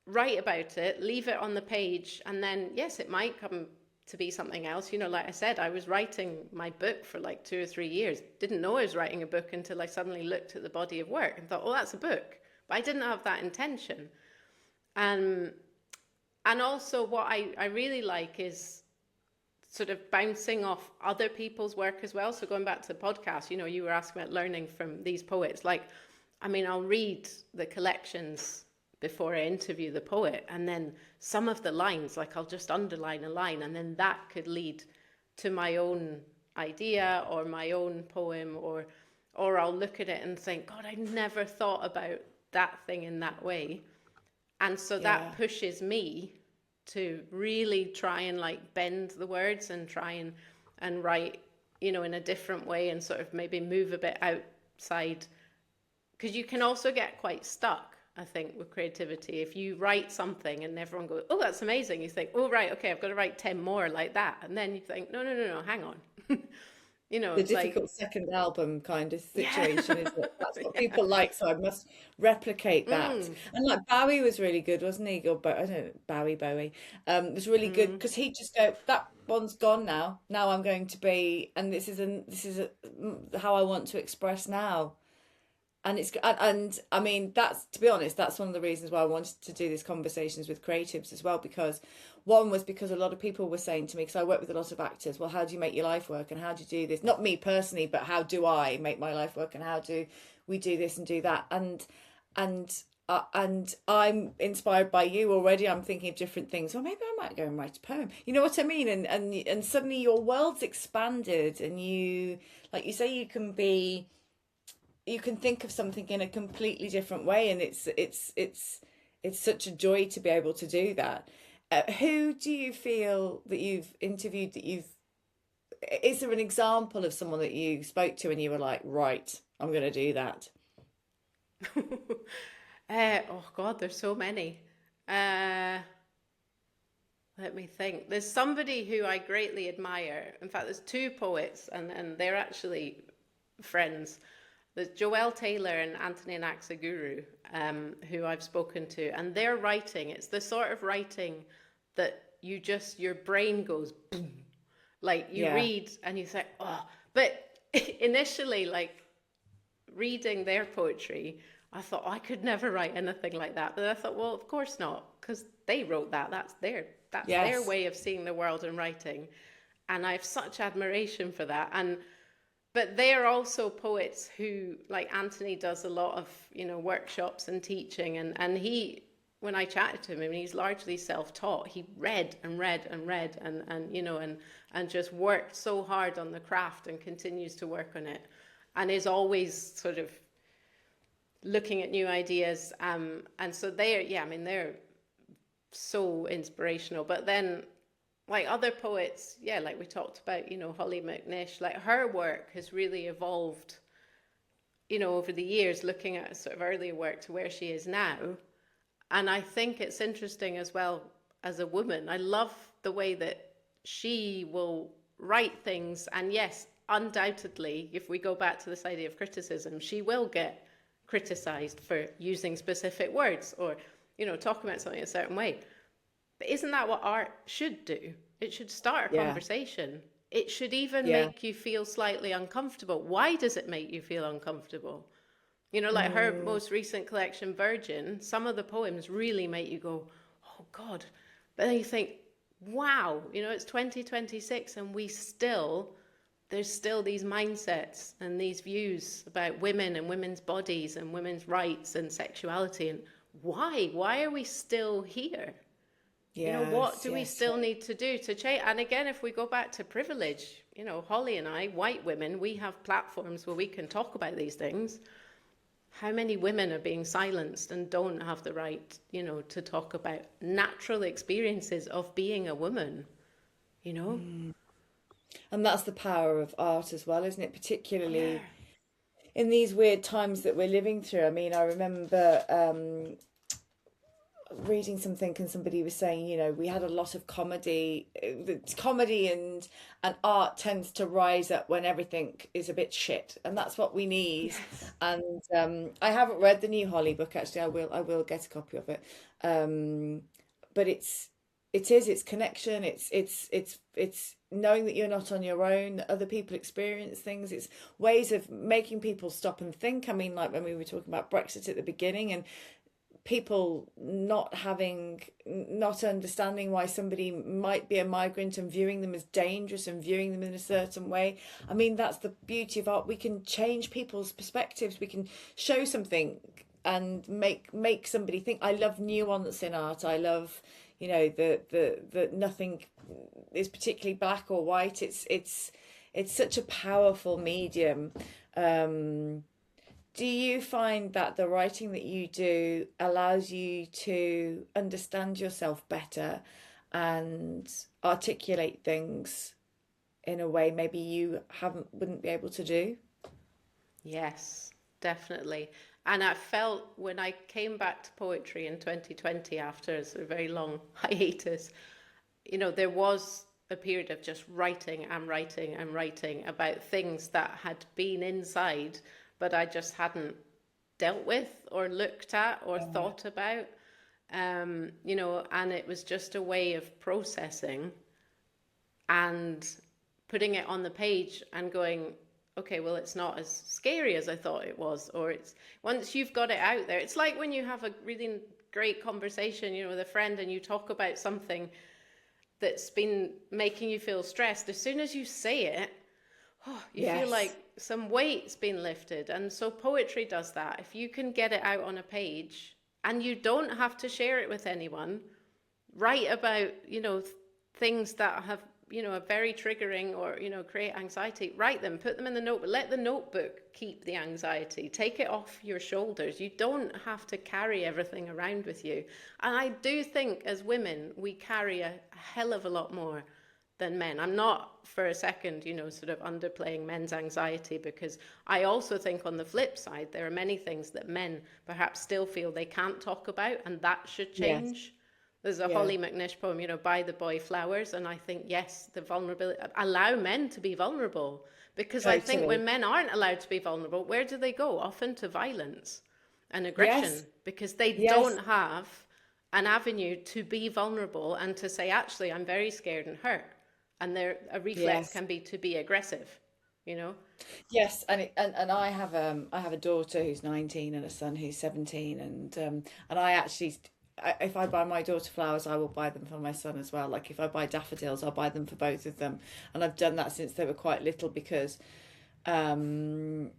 Write about it, leave it on the page, and then yes, it might come to be something else. Like I said, I was writing my book for like 2 or 3 years. Didn't know I was writing a book until I suddenly looked at the body of work and thought, oh, that's a book. But I didn't have that intention. Um, and also what I really like is sort of bouncing off other people's work as well. So going back to the podcast, you were asking about learning from these poets. Like, I mean, I'll read the collections before I interview the poet, and then some of the lines, like I'll just underline a line, and then that could lead to my own idea or my own poem, or I'll look at it and think, God, I never thought about that thing in that way. And so that pushes me to really try and like bend the words and try and write, in a different way, and sort of maybe move a bit outside, because you can also get quite stuck, I think, with creativity. If you write something and everyone goes, oh, that's amazing, you think, oh, right, okay, I've got to write 10 more like that. And then you think, no, no, no, no, hang on. The It's difficult like, second album kind of yeah, situation, is it? That's what yeah. people like, so I must replicate that. Mm, And like Bowie was really good, wasn't he? Or I don't know, Bowie. Was really good mm. because he just go, that one's gone now. Now I'm going to be, and how I want to express now. And and I mean, that's, to be honest, that's one of the reasons why I wanted to do these conversations with creatives as well, because one was because a lot of people were saying to me, because I work with a lot of actors, well, how do you make your life work and how do you do this? Not me personally, but how do I make my life work and how do we do this and do that? And I'm inspired by you already. I'm thinking of different things. Well, maybe I might go and write a poem. You know what I mean? And suddenly your world's expanded, and you, like you say, you can think of something in a completely different way, and it's such a joy to be able to do that. Who do you feel that you've interviewed, is there an example of someone that you spoke to and you were like, right, I'm going to do that? Oh God, there's so many. Uh, Let me think. There's somebody who I greatly admire. In fact, there's two poets, and they're actually friends. There's Joelle Taylor and Anthony Anaxaguru, who I've spoken to, and their writing, it's the sort of writing that your brain goes boom. Like you Yeah, read and you think, oh, but initially, like reading their poetry, I thought, oh, I could never write anything like that. But I thought, well, of course not, because they wrote that. That's their yes, way of seeing the world and writing. And I have such admiration for that. But they're also poets who, like Anthony does a lot of, workshops and teaching. And he, when I chatted to him, I mean, he's largely self-taught. He read and read and read and just worked so hard on the craft and continues to work on it, and is always sort of looking at new ideas. And so they're so inspirational. But then, like other poets, like we talked about, Holly McNish, like her work has really evolved, over the years, looking at sort of earlier work to where she is now. And I think it's interesting as well, as a woman. I love the way that she will write things. And yes, undoubtedly, if we go back to this idea of criticism, she will get criticized for using specific words, or, talking about something a certain way. But isn't that what art should do? It should start a yeah, conversation. It should even yeah. make you feel slightly uncomfortable. Why does it make you feel uncomfortable? Like her Mm, most recent collection, Virgin, some of the poems really make you go, oh God. But then you think, wow, it's 2026 and there's still these mindsets and these views about women and women's bodies and women's rights and sexuality. And why? Why are we still here? What yes, do we yes, still need to do to change? And again, if we go back to privilege, Holly and I, white women, we have platforms where we can talk about these things. How many women are being silenced and don't have the right, to talk about natural experiences of being a woman, you know? and that's the power of art as well, isn't it? Yeah. Particularly in these weird times that we're living through. I mean, I remember reading something and somebody was saying, you know, we had a lot of comedy and art tends to rise up when everything is a bit shit, and that's what we need. Yes. And I haven't read the new Holly book. Actually, I will get a copy of it. But it's connection, it's knowing that you're not on your own, that other people experience things. It's ways of making people stop and think. I mean, like when we were talking about Brexit at the beginning, and people not understanding why somebody might be a migrant and viewing them as dangerous and viewing them in a certain way. I mean, that's the beauty of art. We can change people's perspectives. We can show something and make somebody think. I love nuance in art. I love, you know, the nothing is particularly black or white. It's such a powerful medium. Do you find that the writing that you do allows you to understand yourself better and articulate things in a way maybe you wouldn't be able to do? Yes, definitely. And I felt when I came back to poetry in 2020 after a sort of very long hiatus, you know, there was a period of just writing and writing and writing about things that had been inside, but I just hadn't dealt with or looked at or thought about. You know, and it was just a way of processing and putting it on the page and going, okay, well, it's not as scary as I thought it was. Or it's once you've got it out there, it's like when you have a really great conversation, you know, with a friend and you talk about something that's been making you feel stressed. As soon as you say it, you feel like Yes. some weight's been lifted. And so poetry does that. If you can get it out on a page and you don't have to share it with anyone, write about, you know, things that have, you know, are very triggering or, you know, create anxiety. Write them, put them in the notebook. Let the notebook keep the anxiety. Take it off your shoulders. You don't have to carry everything around with you. And I do think as women, we carry a hell of a lot more than men. I'm not for a second, you know, sort of underplaying men's anxiety, because I also think on the flip side, there are many things that men perhaps still feel they can't talk about, and that should Yes. change. There's a Yeah. Holly McNish poem, you know, Buy the Boy Flowers. And I think, yes, the vulnerability, allow men to be vulnerable. Because I think Totally. when men aren't allowed to be vulnerable, where do they go? Often to violence and Yes. aggression, because they Yes. don't have an avenue to be vulnerable and to say, actually, I'm very scared and hurt. And a reflex Yes. can be to be aggressive, you know? Yes, and I have a daughter who's 19 and a son who's 17, and I actually if I buy my daughter flowers, I will buy them for my son as well. Like if I buy daffodils, I'll buy them for both of them, and I've done that since they were quite little because um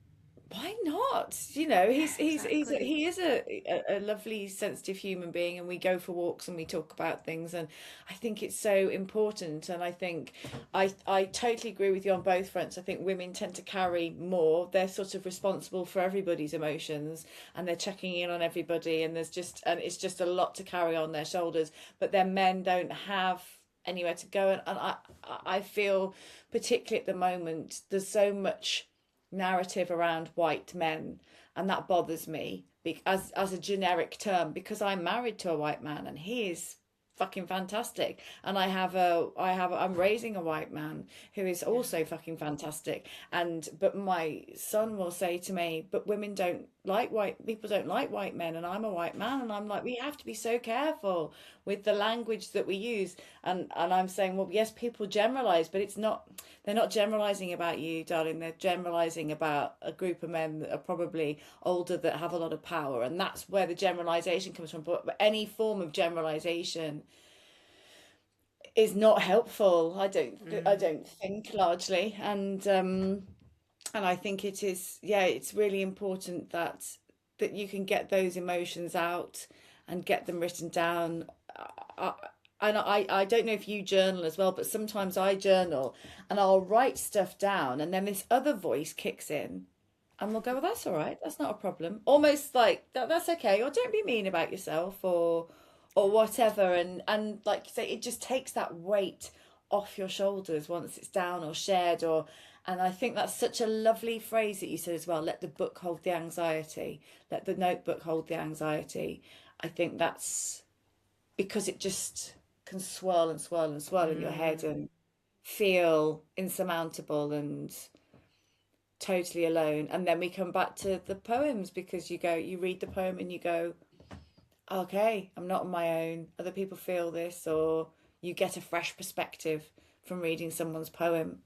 why not? You know, Yeah, exactly. he is a lovely, sensitive human being, and we go for walks and we talk about things, and I think it's so important. And I think I totally agree with you on both fronts. I think women tend to carry more. They're sort of responsible for everybody's emotions, and they're checking in on everybody, and it's just a lot to carry on their shoulders. But then men don't have anywhere to go, and I feel particularly at the moment there's so much narrative around white men, and that bothers me as a generic term, because I'm married to a white man and he is fucking fantastic, and I'm raising a white man who is Yeah. also fucking fantastic. And but my son will say to me, but women don't like white people, don't like white men, and I'm a white man. And I'm like, we have to be so careful with the language that we use. And I'm saying, well, yes, people generalize, but it's not, they're not generalizing about you, darling. They're generalizing about a group of men that are probably older, that have a lot of power, and that's where the generalization comes from. But any form of generalization is not helpful. I Mm. don't think, largely. And I think it is, yeah, it's really important that you can get those emotions out and get them written down. I, I don't know if you journal as well, but sometimes I journal and I'll write stuff down, and then this other voice kicks in and we'll go, well, that's all right, that's not a problem. Almost like that's okay, or don't be mean about yourself, or whatever. And like you say, it just takes that weight off your shoulders once it's down or shared, or and I think that's such a lovely phrase that you said as well. Let the book hold the anxiety. Let the notebook hold the anxiety. I think that's because it just can swirl and swirl and swirl in your head and feel insurmountable and totally alone. And then we come back to the poems because you read the poem and you go, okay, I'm not on my own. Other people feel this, or you get a fresh perspective from reading someone's poem.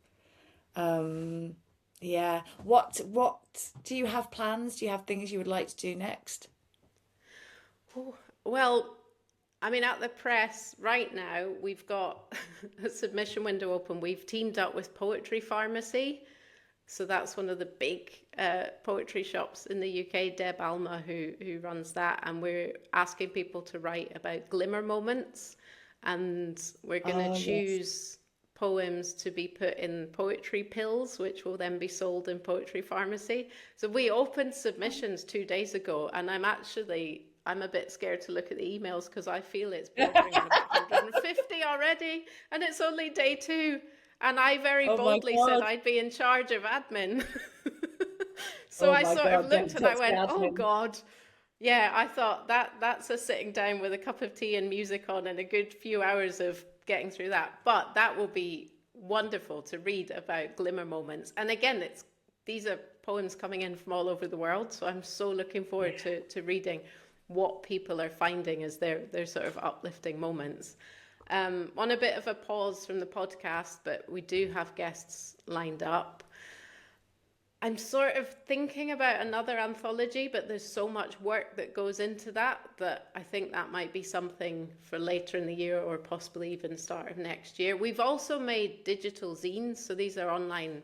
Yeah. What do you have plans? Do you have things you would like to do next? Oh, well, I mean, at the press right now, we've got a submission window open. We've teamed up with Poetry Pharmacy. So that's one of the big poetry shops in the UK, Deb Alma, who runs that. And we're asking people to write about glimmer moments. And we're going to choose poems to be put in poetry pills, which will then be sold in Poetry Pharmacy. So we opened submissions 2 days ago, and I'm a bit scared to look at the emails because I feel it's bordering on about 150 already, and it's only day 2. And I very boldly said I'd be in charge of admin. So I sort of looked and I went, oh God. Yeah, I thought that's a sitting down with a cup of tea and music on and a good few hours of getting through that. But that will be wonderful to read about glimmer moments. And again, these are poems coming in from all over the world. So I'm so looking forward to reading what people are finding as their sort of uplifting moments. On a bit of a pause from the podcast, but we do have guests lined up. I'm sort of thinking about another anthology, but there's so much work that goes into that I think that might be something for later in the year or possibly even start of next year. We've also made digital zines. So these are online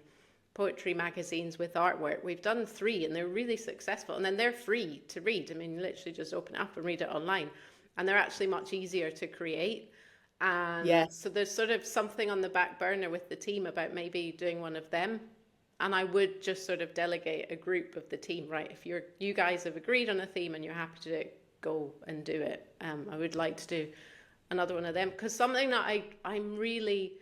poetry magazines with artwork. We've done 3 and they're really successful. And then they're free to read. I mean, literally just open it up and read it online. And they're actually much easier to create. And so there's sort of something on the back burner with the team about maybe doing one of them. And I would just sort of delegate a group of the team, right? If you guys have agreed on a theme and you're happy to do it, go and do it. I would like to do another one of them because something that I'm really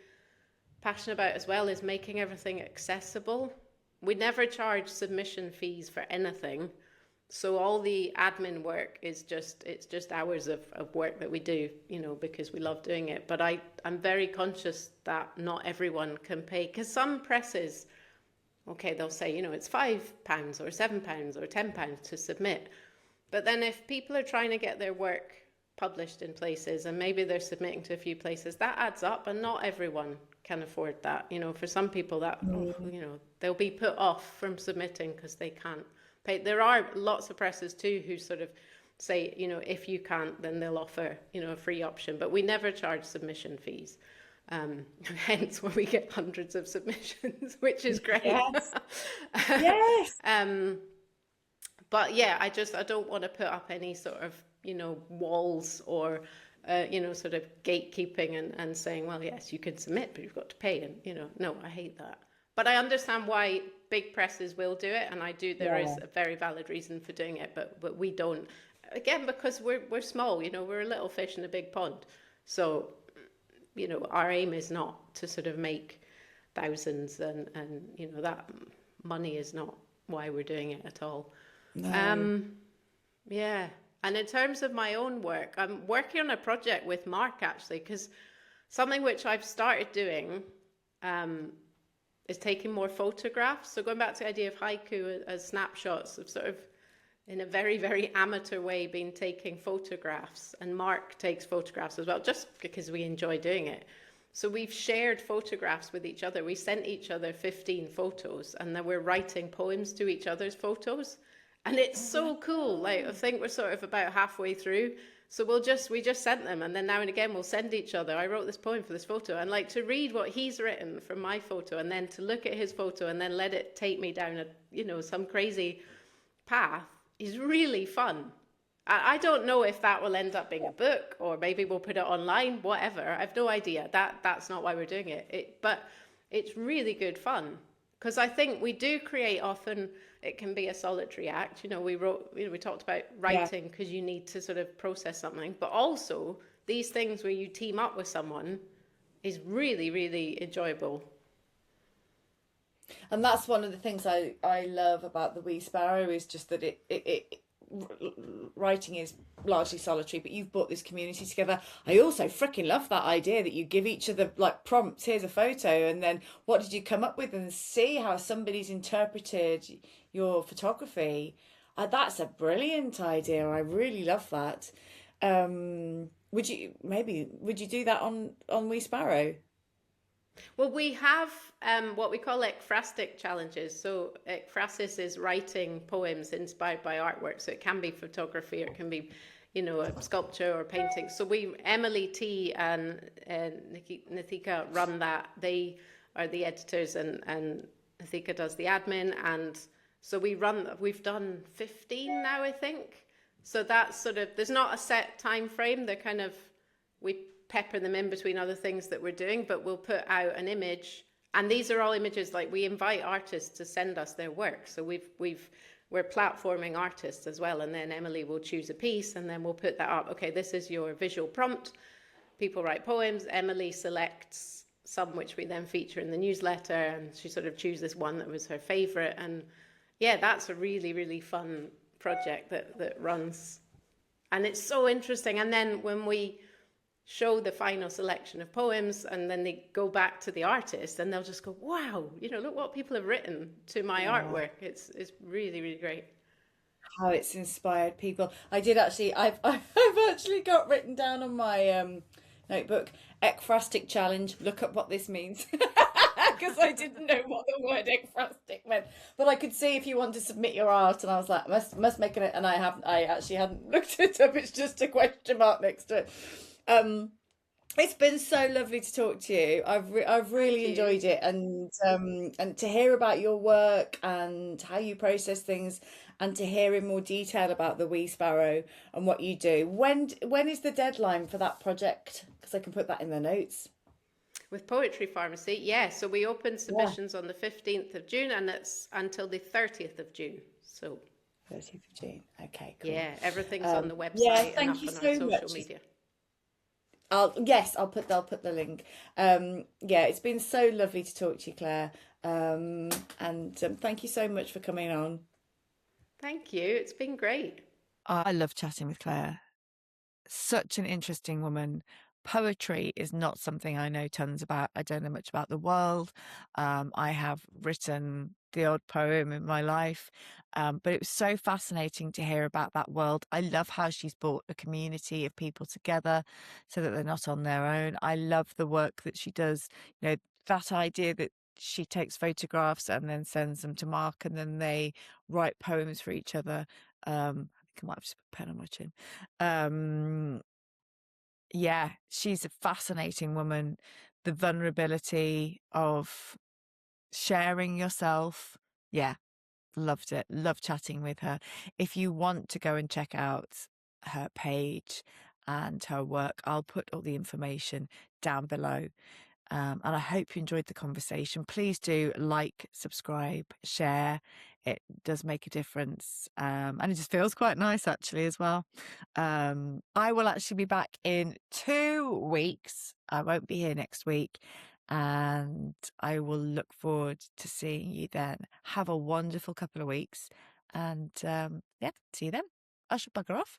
passionate about as well is making everything accessible. We never charge submission fees for anything. So all the admin work is just hours of work that we do, because we love doing it. But I'm very conscious that not everyone can pay, because some presses, okay, they'll say, it's £5 or £7 or £10 to submit. But then if people are trying to get their work published in places and maybe they're submitting to a few places, that adds up, and not everyone can afford that. For some people that, they'll be put off from submitting because they can't. There are lots of presses too who sort of say, if you can't, then they'll offer, a free option. But we never charge submission fees. Hence when we get hundreds of submissions, which is great. Yes. Yes. But yeah, I don't want to put up any sort of, walls or, sort of gatekeeping and saying, well, yes, you can submit, but you've got to pay. And, no, I hate that. But I understand why big presses will do it, and there is a very valid reason for doing it, but we don't. Again, because we're small, we're a little fish in a big pond. So, our aim is not to sort of make thousands, and that money is not why we're doing it at all. No. Yeah. And in terms of my own work, I'm working on a project with Mark actually, because something which I've started doing is taking more photographs. So going back to the idea of haiku as snapshots, of sort of in a very, very amateur way been taking photographs. And Mark takes photographs as well, just because we enjoy doing it. So we've shared photographs with each other. We sent each other 15 photos, and then we're writing poems to each other's photos. And it's so cool. Like, I think we're sort of about halfway through. So we just sent them, and then now and again we'll send each other, I wrote this poem for this photo, and like to read what he's written from my photo, and then to look at his photo and then let it take me down some crazy path is really fun. I don't know if that will end up being a book, or maybe we'll put it online, whatever. I have no idea. That's not why we're doing it. But it's really good fun, because I think we do create often. It can be a solitary act. We talked about writing because you need to sort of process something, but also these things where you team up with someone is really, really enjoyable. And that's one of the things I love about the Wee Sparrow is just that writing is largely solitary, but you've brought this community together. I also freaking love that idea that you give each of the like prompts. Here's a photo, and then what did you come up with, and see how somebody's interpreted your photography. That's a brilliant idea. I really love that. Would you do that on Wee Sparrow? Well, we have what we call ekphrastic challenges. So ekphrasis is writing poems inspired by artwork. So it can be photography, or it can be, a sculpture or painting. So Emily T and Nithika run that. They are the editors, and Nithika does the admin. And so we've done 15 now, I think. So that's sort of, there's not a set time frame. They're kind of, we pepper them in between other things that we're doing, but we'll put out an image. And these are all images, like we invite artists to send us their work. So we're platforming artists as well. And then Emily will choose a piece, and then we'll put that up. Okay, this is your visual prompt. People write poems. Emily selects some which we then feature in the newsletter, and she sort of chooses one that was her favorite. And yeah, that's a really, really fun project that runs. And it's so interesting. And then when we show the final selection of poems, and then they go back to the artist, and they'll just go, wow, look what people have written to my artwork. It's really, really great. How it's inspired people. I did actually. I've actually got written down on my notebook, Ekphrastic challenge. Look up what this means. Because I didn't know what the word ekphrastic meant, but I could see if you want to submit your art, and I was like, must make it. And I actually hadn't looked it up. It's just a question mark next to it. It's been so lovely to talk to you. I've really enjoyed it, and to hear about your work and how you process things, and to hear in more detail about the Wee Sparrow and what you do. When is the deadline for that project? Because I can put that in the notes. With Poetry Pharmacy, yeah. So we open submissions on the 15th of June, and it's until the 30th of June. So 30th of June. Okay, cool. Yeah, everything's on the website Yeah, and thank up you on our so social much. media. I'll put the link. Yeah, it's been so lovely to talk to you, Claire. And thank you so much for coming on. Thank you. It's been great. I love chatting with Claire. Such an interesting woman. Poetry is not something I know tons about. I don't know much about the world. I have written the odd poem in my life, but it was so fascinating to hear about that world. I love how she's brought a community of people together so that they're not on their own. I love the work that she does. That idea that she takes photographs and then sends them to Mark, and then they write poems for each other. I think I might have just put a pen on my chin. Yeah, she's a fascinating woman. The vulnerability of sharing yourself. Yeah, loved it. Love chatting with her. If you want to go and check out her page and her work, I'll put all the information down below. And I hope you enjoyed the conversation. Please do like, subscribe, share. It does make a difference. And it just feels quite nice actually as well. I will actually be back in 2 weeks. I won't be here next week. And I will look forward to seeing you then. Have a wonderful couple of weeks. And yeah, see you then. I shall bugger off.